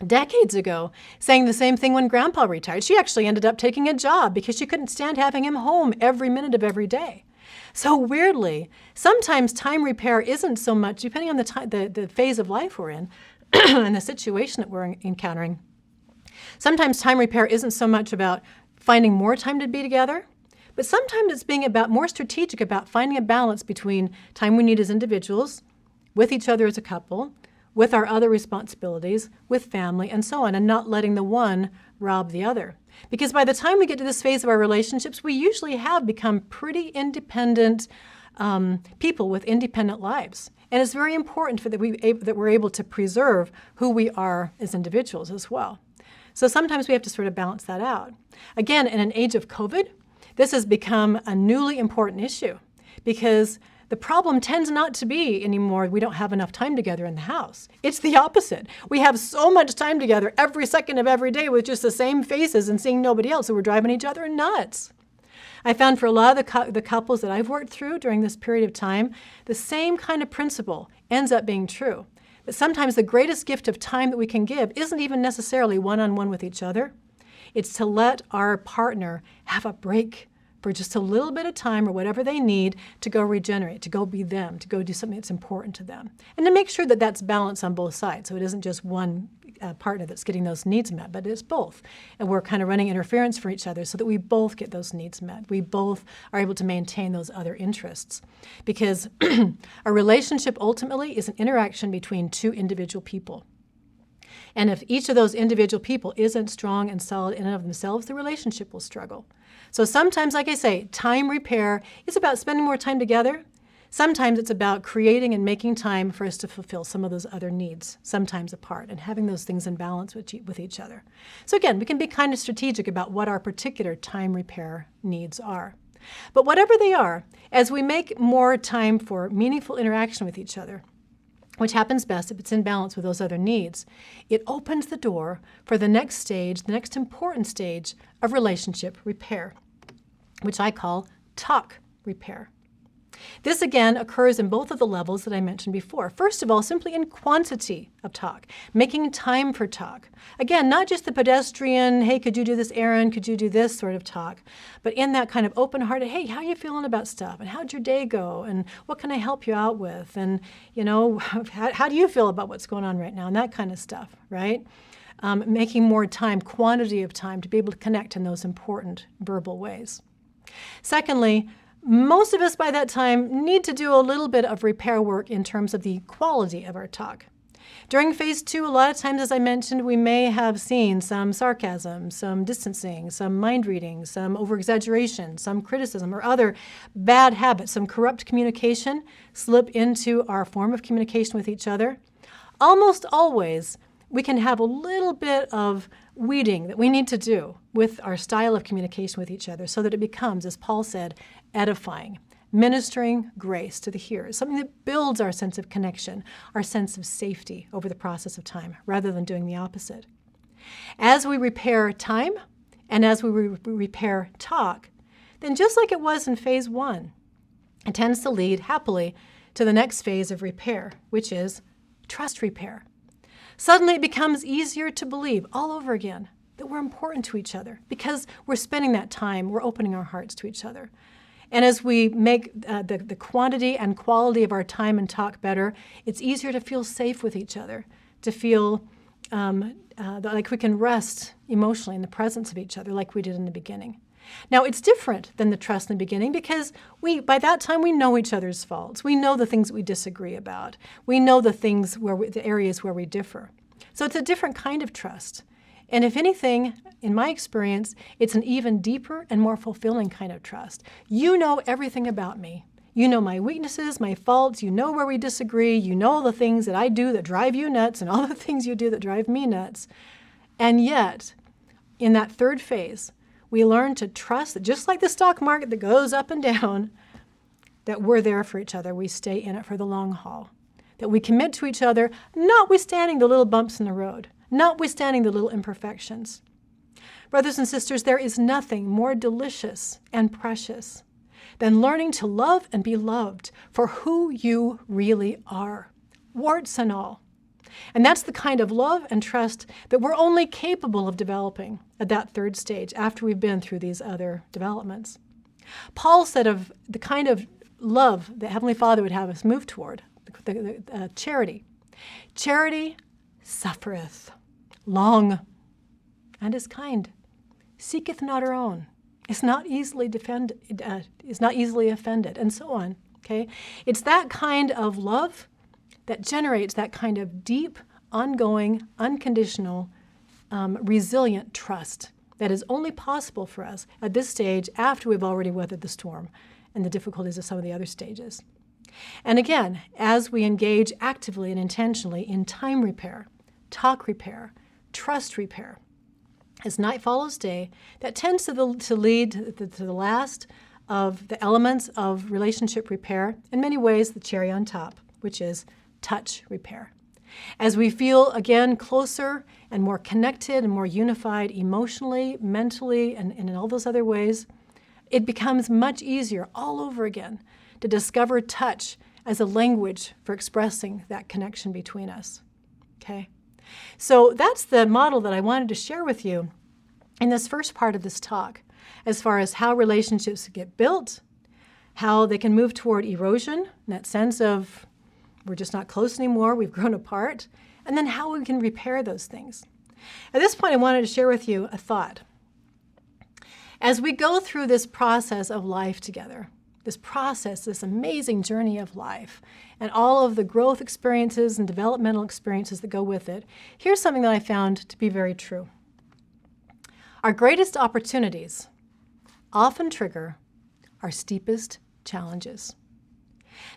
decades ago saying the same thing when Grandpa retired. She actually ended up taking a job because she couldn't stand having him home every minute of every day. So weirdly, sometimes time repair isn't so much, depending on the phase of life we're in and the situation that we're encountering, sometimes time repair isn't so much about finding more time to be together, but sometimes it's being more strategic about finding a balance between time we need as individuals, with each other as a couple, with our other responsibilities, with family, and so on, and not letting the one rob the other. Because by the time we get to this phase of our relationships, we usually have become pretty independent people with independent lives. And it's very important that we're able to preserve who we are as individuals as well. So sometimes we have to sort of balance that out. Again, in an age of COVID, this has become a newly important issue because the problem tends not to be anymore we don't have enough time together in the house. It's the opposite. We have so much time together every second of every day with just the same faces and seeing nobody else, so we're driving each other nuts. I found for a lot of the couples that I've worked through during this period of time, the same kind of principle ends up being true. That sometimes the greatest gift of time that we can give isn't even necessarily one-on-one with each other. It's to let our partner have a break for just a little bit of time or whatever they need to go regenerate, to go be them, to go do something that's important to them. And to make sure that that's balanced on both sides. So it isn't just one partner that's getting those needs met, but it's both. And we're kind of running interference for each other so that we both get those needs met. We both are able to maintain those other interests. Because a relationship ultimately is an interaction between two individual people. And if each of those individual people isn't strong and solid in and of themselves, the relationship will struggle. So sometimes, like I say, time repair is about spending more time together. Sometimes it's about creating and making time for us to fulfill some of those other needs, sometimes apart, and having those things in balance with each other. So again, we can be kind of strategic about what our particular time repair needs are. But whatever they are, as we make more time for meaningful interaction with each other, which happens best if it's in balance with those other needs, it opens the door for the next stage, the next important stage of relationship repair, which I call talk repair. This, again, occurs in both of the levels that I mentioned before. First of all, simply in quantity of talk, making time for talk. Again, not just the pedestrian, hey, could you do this errand, could you do this sort of talk, but in that kind of open-hearted, hey, how are you feeling about stuff, and how'd your day go, and what can I help you out with, and, how do you feel about what's going on right now, and that kind of stuff, right? Making more time, quantity of time, to be able to connect in those important verbal ways. Secondly, most of us by that time need to do a little bit of repair work in terms of the quality of our talk. During phase 2, a lot of times, as I mentioned, we may have seen some sarcasm, some distancing, some mind reading, some over-exaggeration, some criticism, or other bad habits, some corrupt communication slip into our form of communication with each other. Almost always, we can have a little bit of weeding that we need to do with our style of communication with each other so that it becomes, as Paul said, edifying, ministering grace to the hearers, something that builds our sense of connection, our sense of safety over the process of time, rather than doing the opposite. As we repair time and as we repair talk, then just like it was in phase 1, it tends to lead happily to the next phase of repair, which is trust repair. Suddenly it becomes easier to believe all over again that we're important to each other because we're spending that time, we're opening our hearts to each other. And as we make the quantity and quality of our time and talk better, it's easier to feel safe with each other, to feel like we can rest emotionally in the presence of each other like we did in the beginning. Now, it's different than the trust in the beginning because by that time, we know each other's faults. We know the things that we disagree about. We know the things the areas where we differ. So it's a different kind of trust. And if anything, in my experience, it's an even deeper and more fulfilling kind of trust. You know everything about me. You know my weaknesses, my faults. You know where we disagree. You know the things that I do that drive you nuts and all the things you do that drive me nuts. And yet, in that third phase, we learn to trust that just like the stock market that goes up and down, that we're there for each other. We stay in it for the long haul. That we commit to each other, notwithstanding the little bumps in the road, notwithstanding the little imperfections. Brothers and sisters, there is nothing more delicious and precious than learning to love and be loved for who you really are, warts and all. And that's the kind of love and trust that we're only capable of developing at that third stage after we've been through these other developments. Paul said of the kind of love that Heavenly Father would have us move toward, charity. Charity suffereth long and is kind, seeketh not her own, is not easily offended, and so on. Okay, it's that kind of love that generates that kind of deep, ongoing, unconditional, resilient trust that is only possible for us at this stage after we've already weathered the storm and the difficulties of some of the other stages. And again, as we engage actively and intentionally in time repair, talk repair, trust repair, as night follows day, that tends to lead to the last of the elements of relationship repair, in many ways the cherry on top, which is touch repair. As we feel, again, closer and more connected and more unified emotionally, mentally, and in all those other ways, it becomes much easier all over again to discover touch as a language for expressing that connection between us. Okay? So that's the model that I wanted to share with you in this first part of this talk, as far as how relationships get built, how they can move toward erosion, in that sense of we're just not close anymore, we've grown apart, and then how we can repair those things. At this point, I wanted to share with you a thought. As we go through this process of life together, this amazing journey of life, and all of the growth experiences and developmental experiences that go with it, here's something that I found to be very true. Our greatest opportunities often trigger our steepest challenges.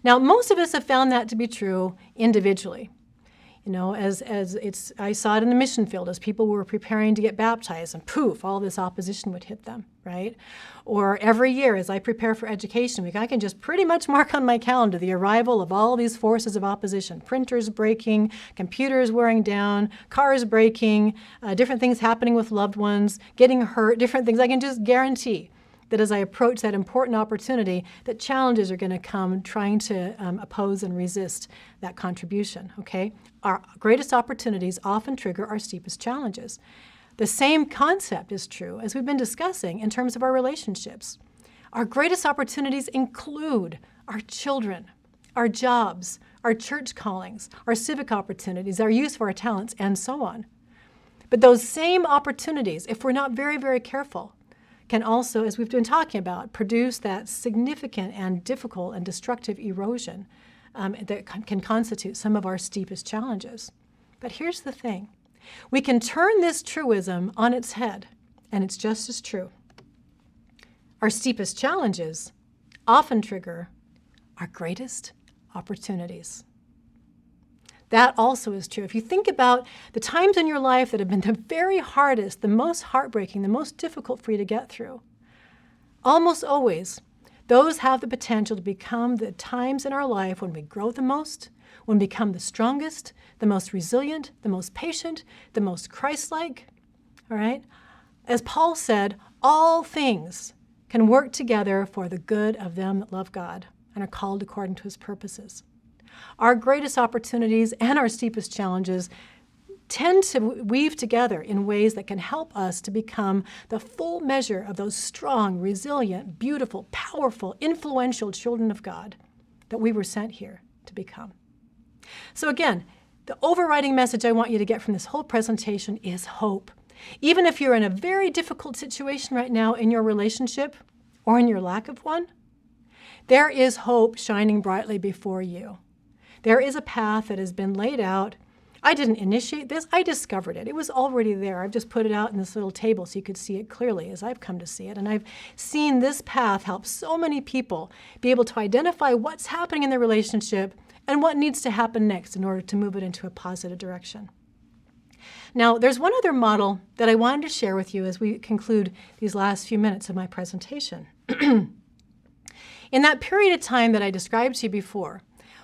Now, most of us have found that to be true individually. You know, I saw it in the mission field as people were preparing to get baptized, and poof, all this opposition would hit them, right? Or every year as I prepare for Education Week, I can just pretty much mark on my calendar the arrival of all these forces of opposition. Printers breaking, computers wearing down, cars breaking, different things happening with loved ones, getting hurt, different things. I can just guarantee that as I approach that important opportunity, that challenges are going to come trying to oppose and resist that contribution, okay? Our greatest opportunities often trigger our steepest challenges. The same concept is true, as we've been discussing, in terms of our relationships. Our greatest opportunities include our children, our jobs, our church callings, our civic opportunities, our use of our talents, and so on. But those same opportunities, if we're not very, very careful, can also, as we've been talking about, produce that significant and difficult and destructive erosion that can constitute some of our steepest challenges. But here's the thing. We can turn this truism on its head, and it's just as true. Our steepest challenges often trigger our greatest opportunities. That also is true. If you think about the times in your life that have been the very hardest, the most heartbreaking, the most difficult for you to get through, almost always, those have the potential to become the times in our life when we grow the most, when we become the strongest, the most resilient, the most patient, the most Christ-like, all right? As Paul said, all things can work together for the good of them that love God and are called according to his purposes. Our greatest opportunities and our steepest challenges tend to weave together in ways that can help us to become the full measure of those strong, resilient, beautiful, powerful, influential children of God that we were sent here to become. So again, the overriding message I want you to get from this whole presentation is hope. Even if you're in a very difficult situation right now in your relationship or in your lack of one, there is hope shining brightly before you. There is a path that has been laid out. I didn't initiate this, I discovered it. It was already there. I've just put it out in this little table so you could see it clearly as I've come to see it. And I've seen this path help so many people be able to identify what's happening in their relationship and what needs to happen next in order to move it into a positive direction. Now, there's one other model that I wanted to share with you as we conclude these last few minutes of my presentation. In that period of time that I described to you before,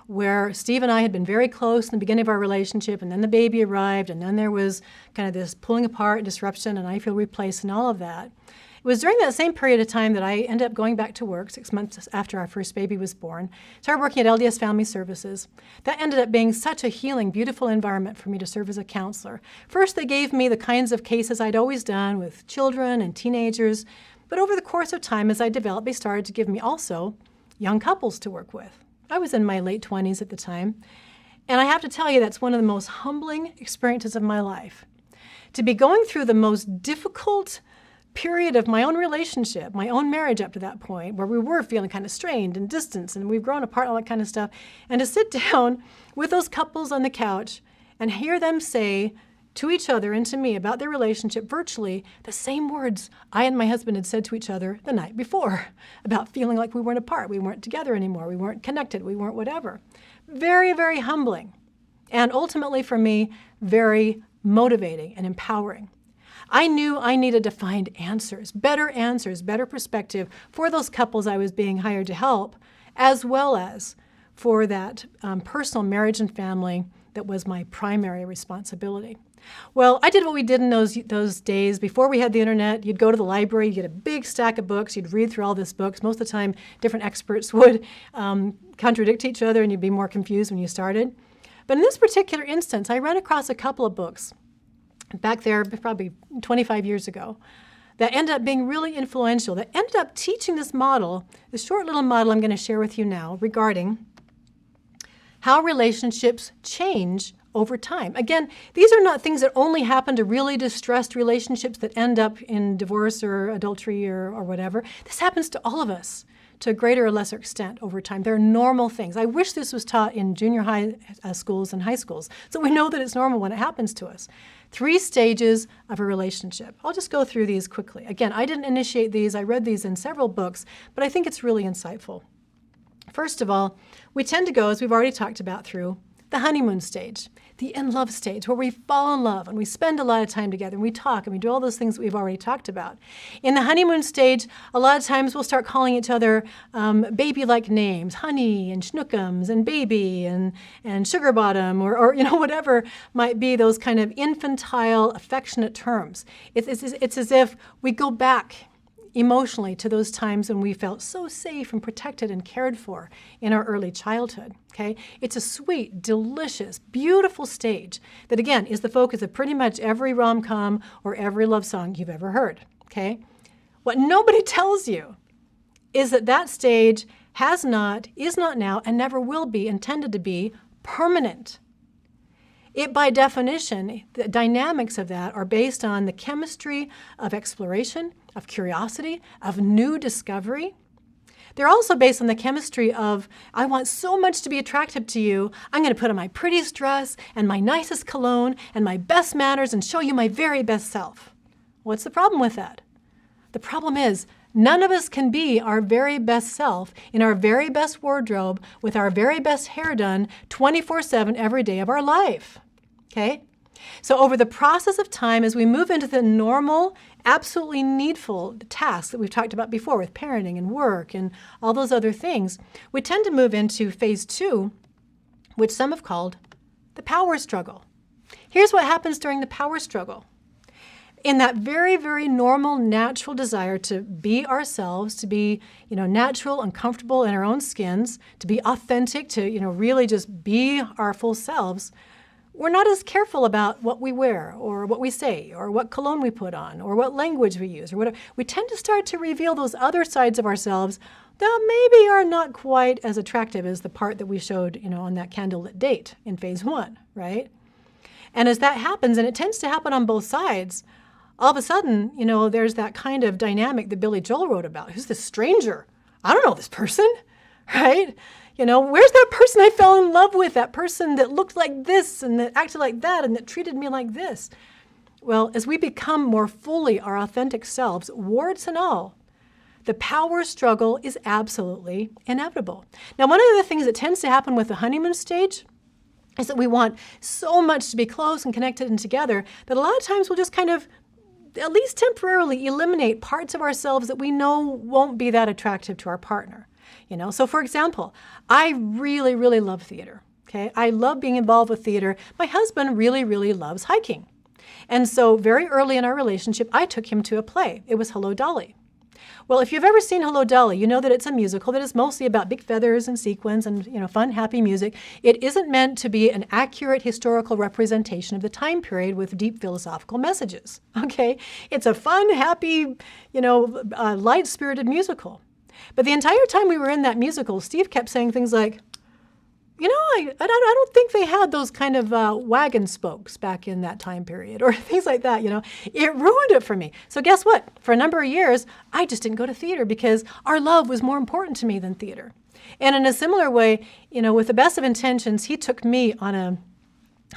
where Steve and I had been very close in the beginning of our relationship, and then the baby arrived, and then there was kind of this pulling apart, disruption, and I feel replaced and all of that. It was during that same period of time that I ended up going back to work 6 months after our first baby was born. Started working at LDS Family Services. That ended up being such a healing, beautiful environment for me to serve as a counselor. First, they gave me the kinds of cases I'd always done with children and teenagers, but over the course of time, as I developed, they started to give me also young couples to work with. I was in my late 20s at the time, and I have to tell you that's one of the most humbling experiences of my life. To be going through the most difficult period of my own relationship, my own marriage up to that point, where we were feeling kind of strained and distanced, and we've grown apart, all that kind of stuff, and to sit down with those couples on the couch and hear them say to each other and to me about their relationship virtually the same words I and my husband had said to each other the night before about feeling like we weren't apart, we weren't together anymore, we weren't connected, we weren't whatever. Very, very humbling. And ultimately for me, very motivating and empowering. I knew I needed to find answers, better perspective for those couples I was being hired to help, as well as for that personal marriage and family that was my primary responsibility. Well, I did what we did in those days. Before we had the internet, you'd go to the library, you'd get a big stack of books, you'd read through all these books. Most of the time, different experts would contradict each other and you'd be more confused when you started. But in this particular instance, I ran across a couple of books back there probably 25 years ago that ended up being really influential, that ended up teaching this model, this short little model I'm going to share with you now regarding how relationships change over time. Again, these are not things that only happen to really distressed relationships that end up in divorce or adultery or whatever. This happens to all of us to a greater or lesser extent over time. They're normal things. I wish this was taught in junior high schools and high schools, so we know that it's normal when it happens to us. 3 stages of a relationship. I'll just go through these quickly. Again, I didn't initiate these. I read these in several books, but I think it's really insightful. First of all, we tend to go, as we've already talked about, through the honeymoon stage, the in-love stage, where we fall in love and we spend a lot of time together and we talk and we do all those things that we've already talked about. In the honeymoon stage, a lot of times we'll start calling each other baby-like names, honey and schnookums and baby and sugar bottom or whatever might be those kind of infantile, affectionate terms. It's as if we go back emotionally to those times when we felt so safe and protected and cared for in our early childhood, okay? It's a sweet, delicious, beautiful stage that, again, is the focus of pretty much every rom-com or every love song you've ever heard, okay? What nobody tells you is that stage is not now, and never will be intended to be permanent. It, by definition, the dynamics of that are based on the chemistry of exploration, of curiosity, of new discovery. They're also based on the chemistry of, I want so much to be attractive to you, I'm going to put on my prettiest dress and my nicest cologne and my best manners and show you my very best self. What's the problem with that? The problem is, none of us can be our very best self in our very best wardrobe with our very best hair done 24/7 every day of our life. Okay? So over the process of time, as we move into the normal, absolutely needful tasks that we've talked about before with parenting and work and all those other things, we tend to move into phase 2, which some have called the power struggle. Here's what happens during the power struggle. In that very, very normal, natural desire to be ourselves, to be, natural and comfortable in our own skins, to be authentic, to, really just be our full selves, we're not as careful about what we wear or what we say or what cologne we put on or what language we use or whatever. We tend to start to reveal those other sides of ourselves that maybe are not quite as attractive as the part that we showed, on that candlelit date in phase 1, right? And as that happens, and it tends to happen on both sides, all of a sudden, there's that kind of dynamic that Billy Joel wrote about. Who's this stranger? I don't know this person, right? Where's that person I fell in love with? That person that looked like this and that acted like that and that treated me like this. Well, as we become more fully our authentic selves, warts and all, the power struggle is absolutely inevitable. Now, one of the things that tends to happen with the honeymoon stage is that we want so much to be close and connected and together that a lot of times we'll just kind of, at least temporarily, eliminate parts of ourselves that we know won't be that attractive to our partner. So for example, I really, really love theater. Okay, I love being involved with theater. My husband really, really loves hiking. And so very early in our relationship, I took him to a play. It was Hello, Dolly. Well, if you've ever seen Hello, Dolly, you know that it's a musical that is mostly about big feathers and sequins and, fun, happy music. It isn't meant to be an accurate historical representation of the time period with deep philosophical messages, okay? It's a fun, happy, light-spirited musical. But the entire time we were in that musical, Steve kept saying things like, I don't think they had those kind of wagon spokes back in that time period or things like that, It ruined it for me. So guess what? For a number of years, I just didn't go to theater because our love was more important to me than theater. And in a similar way, with the best of intentions, he took me on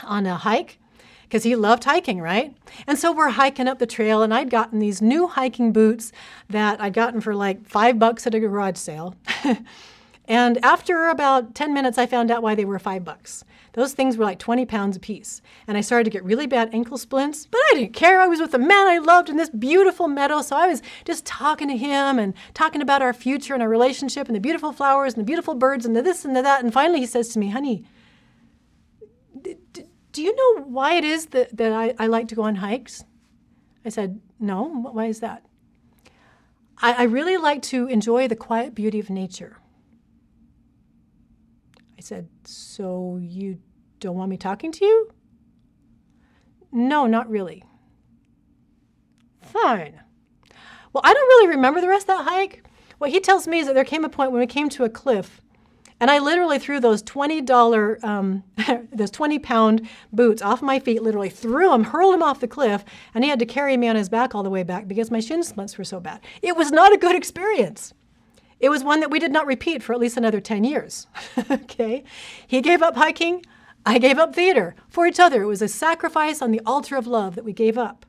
a hike because he loved hiking, right? And so we're hiking up the trail, and I'd gotten these new hiking boots that I'd gotten for like $5 at a garage sale. And after about 10 minutes, I found out why they were $5. Those things were like 20 pounds a piece. And I started to get really bad ankle splints, but I didn't care. I was with a man I loved in this beautiful meadow. So I was just talking to him and talking about our future and our relationship and the beautiful flowers and the beautiful birds and the this and the that. And finally he says to me, honey, do you know why it is that I like to go on hikes? I said, no, why is that? I really like to enjoy the quiet beauty of nature. I said, so you don't want me talking to you? No, not really. Fine. Well, I don't really remember the rest of that hike. What he tells me is that there came a point when we came to a cliff, and I literally threw those $20, those 20-pound boots off my feet, literally threw them, hurled them off the cliff, and he had to carry me on his back all the way back because my shin splints were so bad. It was not a good experience. It was one that we did not repeat for at least another 10 years, okay? He gave up hiking, I gave up theater for each other. It was a sacrifice on the altar of love that we gave up.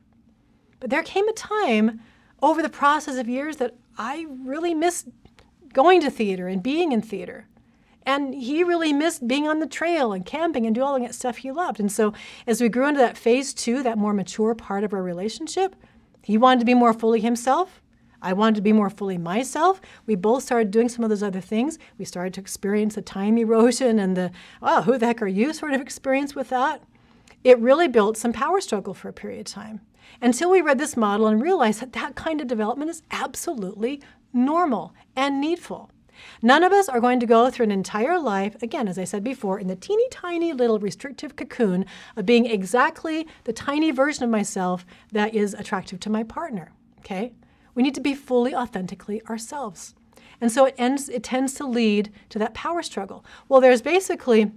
But there came a time over the process of years that I really missed going to theater and being in theater. And he really missed being on the trail and camping and doing all that stuff he loved. And so as we grew into that phase 2, that more mature part of our relationship, he wanted to be more fully himself. I wanted to be more fully myself. We both started doing some of those other things. We started to experience the time erosion and the, oh, who the heck are you sort of experience with that. It really built some power struggle for a period of time until we read this model and realized that that kind of development is absolutely normal and needful. None of us are going to go through an entire life, again, as I said before, in the teeny tiny little restrictive cocoon of being exactly the tiny version of myself that is attractive to my partner, okay? We need to be fully, authentically ourselves. And so it tends to lead to that power struggle. Well, there's basically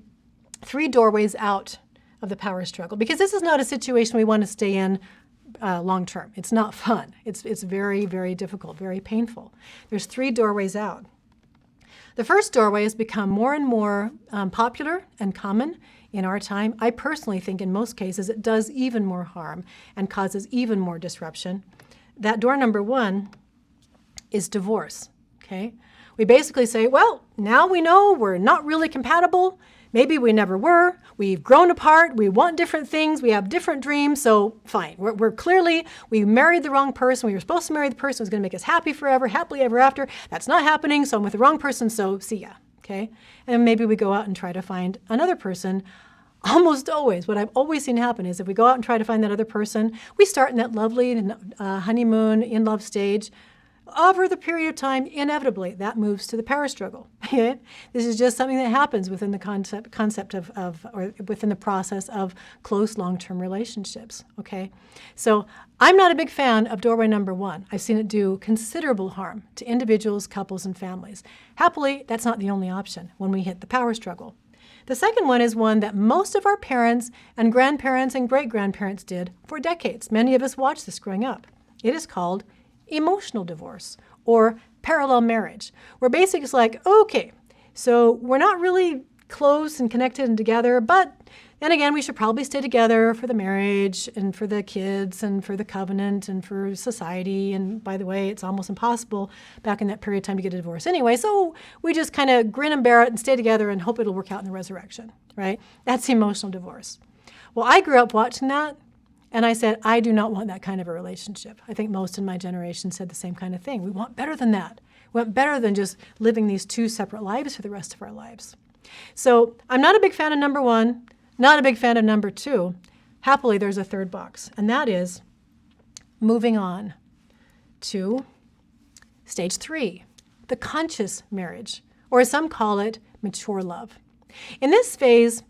3 doorways out of the power struggle because this is not a situation we want to stay in long term. It's not fun. It's very, very difficult, very painful. There's 3 doorways out. The first doorway has become more and more popular and common in our time. I personally think in most cases it does even more harm and causes even more disruption. That door number 1 is divorce, okay? We basically say, well, now we know we're not really compatible. Maybe we never were. We've grown apart. We want different things. We have different dreams. So fine. We married the wrong person. We were supposed to marry the person who's going to make us happy forever, happily ever after. That's not happening. So I'm with the wrong person. So see ya, okay? And maybe we go out and try to find another person. Almost always, what I've always seen happen is if we go out and try to find that other person, we start in that lovely honeymoon, in love stage. over the period of time, inevitably, that moves to the power struggle. Okay? This is just something that happens within the concept of or within the process of close long-term relationships. Okay? So I'm not a big fan of doorway number 1. I've seen it do considerable harm to individuals, couples, and families. Happily, that's not the only option when we hit the power struggle. The second one is one that most of our parents and grandparents and great-grandparents did for decades. Many of us watched this growing up. It is called emotional divorce or parallel marriage, where basically it's like, okay, so we're not really close and connected and together, but then again, we should probably stay together for the marriage and for the kids and for the covenant and for society. And by the way, it's almost impossible back in that period of time to get a divorce anyway. So we just kind of grin and bear it and stay together and hope it'll work out in the resurrection, right? That's emotional divorce. Well, I grew up watching that, and I said, I do not want that kind of a relationship. I think most in my generation said the same kind of thing. We want better than that. We want better than just living these two separate lives for the rest of our lives. So I'm not a big fan of number 1. Not a big fan of number 2. Happily, there's a third box, and that is moving on to stage 3, the conscious marriage, or as some call it, mature love. In this phase,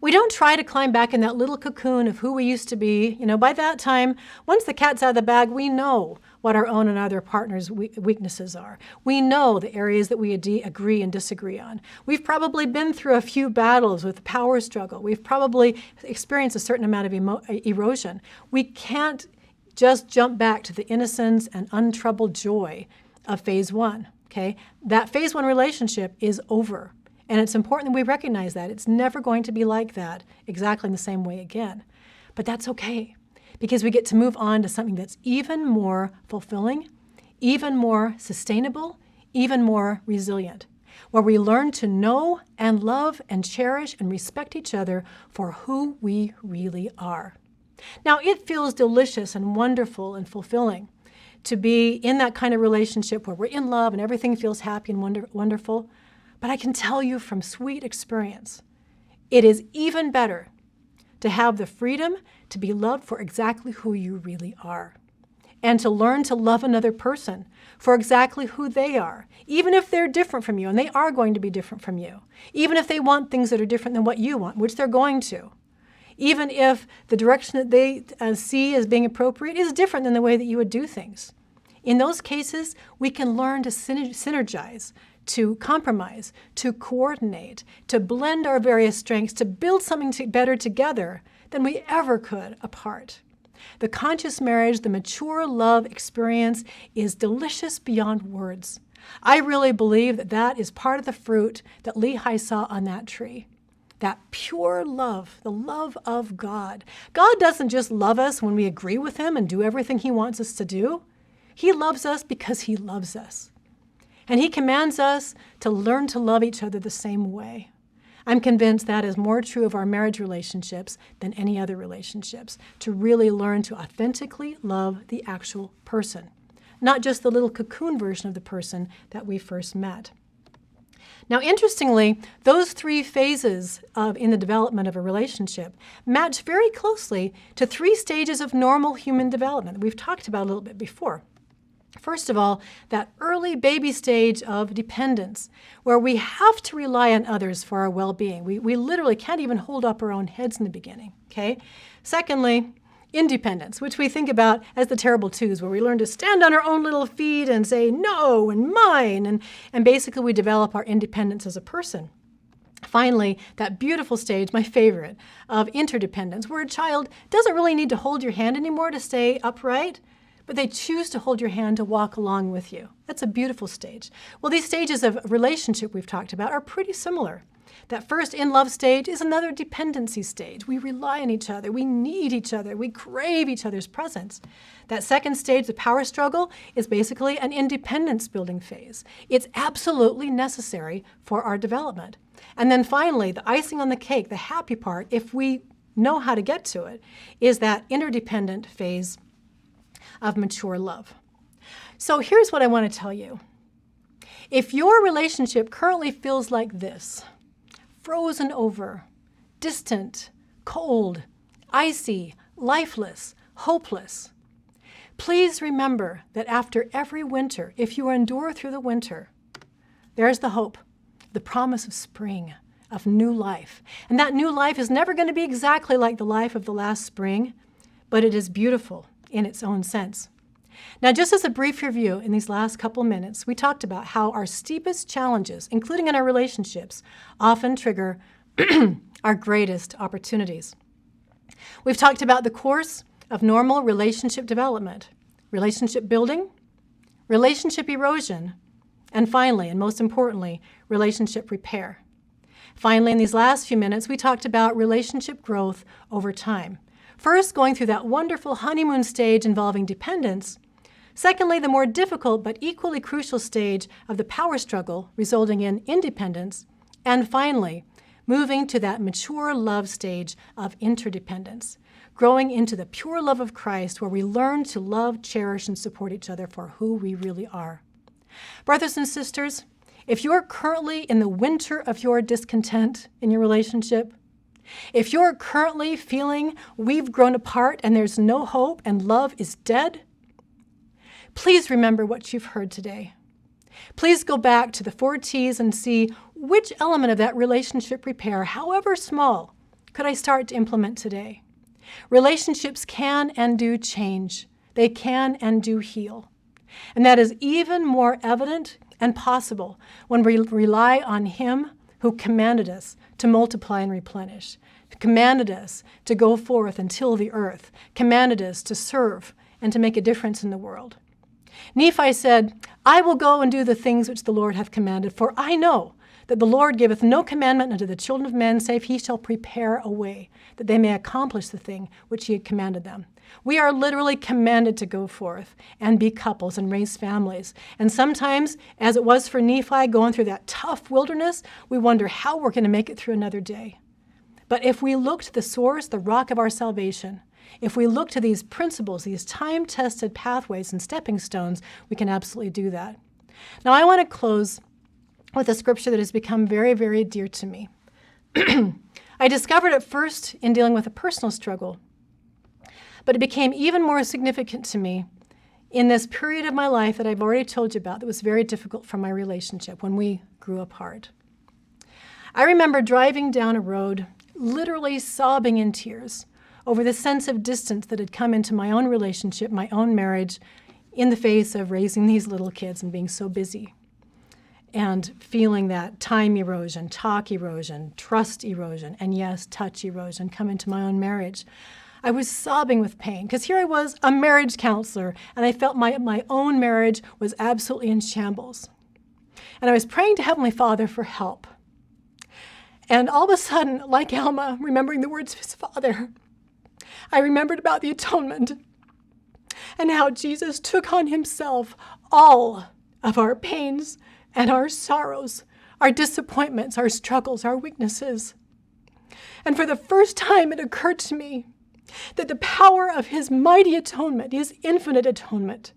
we don't try to climb back in that little cocoon of who we used to be. You know, by that time, once the cat's out of the bag, we know what our own and other partners' weaknesses are. We know the areas that we agree and disagree on. We've probably been through a few battles with the power struggle. We've probably experienced a certain amount of erosion. We can't just jump back to the innocence and untroubled joy of phase 1, okay? That phase 1 relationship is over. And it's important that we recognize that. It's never going to be like that exactly in the same way again. But that's okay, because we get to move on to something that's even more fulfilling, even more sustainable, even more resilient, where we learn to know and love and cherish and respect each other for who we really are. Now, it feels delicious and wonderful and fulfilling to be in that kind of relationship where we're in love and everything feels happy and wonderful. But I can tell you from sweet experience, it is even better to have the freedom to be loved for exactly who you really are, and to learn to love another person for exactly who they are, even if they're different from you, and they are going to be different from you, even if they want things that are different than what you want, which they're going to, even if the direction that they see as being appropriate is different than the way that you would do things. In those cases, we can learn to synergize, to compromise, to coordinate, to blend our various strengths, to build something better together than we ever could apart. The conscious marriage, the mature love experience is delicious beyond words. I really believe that that is part of the fruit that Lehi saw on that tree. That pure love, the love of God. God doesn't just love us when we agree with him and do everything he wants us to do. He loves us because he loves us. And he commands us to learn to love each other the same way. I'm convinced that is more true of our marriage relationships than any other relationships, to really learn to authentically love the actual person, not just the little cocoon version of the person that we first met. Now, interestingly, those 3 phases in the development of a relationship match very closely to 3 stages of normal human development we've talked about a little bit before. First of all, that early baby stage of dependence, where we have to rely on others for our well-being. We literally can't even hold up our own heads in the beginning, okay? Secondly, independence, which we think about as the terrible twos, where we learn to stand on our own little feet and say no and mine, and basically we develop our independence as a person. Finally, that beautiful stage, my favorite, of interdependence, where a child doesn't really need to hold your hand anymore to stay upright, but they choose to hold your hand to walk along with you. That's a beautiful stage. Well, these stages of relationship we've talked about are pretty similar. That first in-love stage is another dependency stage. We rely on each other. We need each other. We crave each other's presence. That second stage, the power struggle, is basically an independence-building phase. It's absolutely necessary for our development. And then finally, the icing on the cake, the happy part, if we know how to get to it, is that interdependent phase of mature love. So here's what I want to tell you. If your relationship currently feels like this, frozen over, distant, cold, icy, lifeless, hopeless, Please remember that after every winter, if you endure through the winter, there's the hope, the promise of spring, of new life. And that new life is never going to be exactly like the life of the last spring, but it is beautiful in its own sense. Now, just as a brief review in these last couple minutes, we talked about how our steepest challenges, including in our relationships, often trigger our greatest opportunities. We've talked about the course of normal relationship development, relationship building, relationship erosion, and finally, and most importantly, relationship repair. Finally, in these last few minutes, we talked about relationship growth over time. First, going through that wonderful honeymoon stage involving dependence. Secondly, the more difficult but equally crucial stage of the power struggle resulting in independence. And finally, moving to that mature love stage of interdependence, growing into the pure love of Christ where we learn to love, cherish, and support each other for who we really are. Brothers and sisters, if you're currently in the winter of your discontent in your relationship, if you're currently feeling we've grown apart and there's no hope and love is dead, please remember what you've heard today. Please go back to the 4 T's and see which element of that relationship repair, however small, could I start to implement today. Relationships can and do change. They can and do heal. And that is even more evident and possible when we rely on Him who commanded us to multiply and replenish, commanded us to go forth and till the earth, commanded us to serve and to make a difference in the world. Nephi said, I will go and do the things which the Lord hath commanded, for I know that the Lord giveth no commandment unto the children of men, save he shall prepare a way, that they may accomplish the thing which he had commanded them. We are literally commanded to go forth and be couples and raise families. And sometimes, as it was for Nephi going through that tough wilderness, we wonder how we're going to make it through another day. But if we look to the source, the rock of our salvation, if we look to these principles, these time-tested pathways and stepping stones, we can absolutely do that. Now, I want to close with a scripture that has become very, very dear to me. I discovered it first in dealing with a personal struggle, but it became even more significant to me in this period of my life that I've already told you about that was very difficult for my relationship when we grew apart. I remember driving down a road, literally sobbing in tears over the sense of distance that had come into my own relationship, my own marriage, in the face of raising these little kids and being so busy, and feeling that time erosion, talk erosion, trust erosion, and yes, touch erosion come into my own marriage. I was sobbing with pain because here I was, a marriage counselor, and I felt my own marriage was absolutely in shambles. And I was praying to Heavenly Father for help. And all of a sudden, like Alma, remembering the words of his father, I remembered about the atonement and how Jesus took on himself all of our pains and our sorrows, our disappointments, our struggles, our weaknesses. And for the first time, it occurred to me that the power of his mighty atonement, his infinite atonement,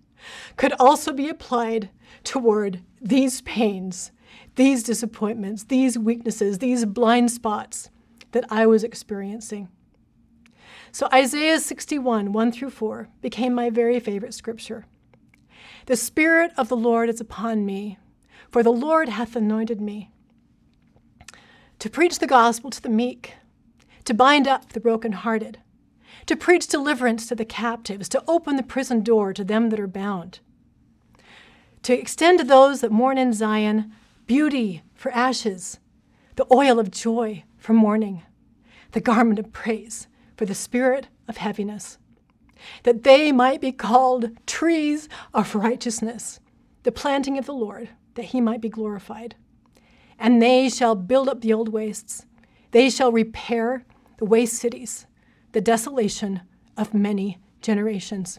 could also be applied toward these pains, these disappointments, these weaknesses, these blind spots that I was experiencing. So Isaiah 61, 1 through 4, became my very favorite scripture. The Spirit of the Lord is upon me, for the Lord hath anointed me to preach the gospel to the meek, to bind up the brokenhearted, to preach deliverance to the captives, to open the prison door to them that are bound, to extend to those that mourn in Zion beauty for ashes, the oil of joy for mourning, the garment of praise for the spirit of heaviness, that they might be called trees of righteousness, the planting of the Lord, that he might be glorified. And they shall build up the old wastes. They shall repair the waste cities, the desolation of many generations.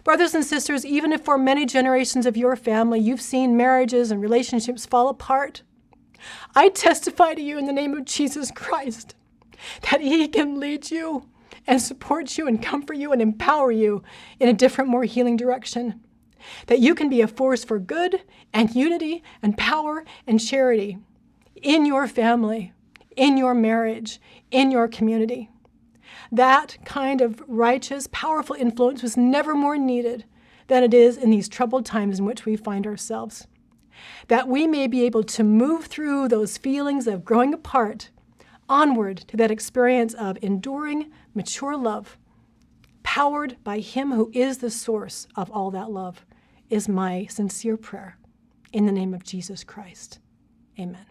Brothers and sisters, even if for many generations of your family you've seen marriages and relationships fall apart, I testify to you in the name of Jesus Christ that he can lead you and support you and comfort you and empower you in a different, more healing direction. That you can be a force for good and unity and power and charity in your family, in your marriage, in your community. That kind of righteous, powerful influence was never more needed than it is in these troubled times in which we find ourselves. That we may be able to move through those feelings of growing apart onward to that experience of enduring, mature love, powered by Him who is the source of all that love, is my sincere prayer. In the name of Jesus Christ, amen.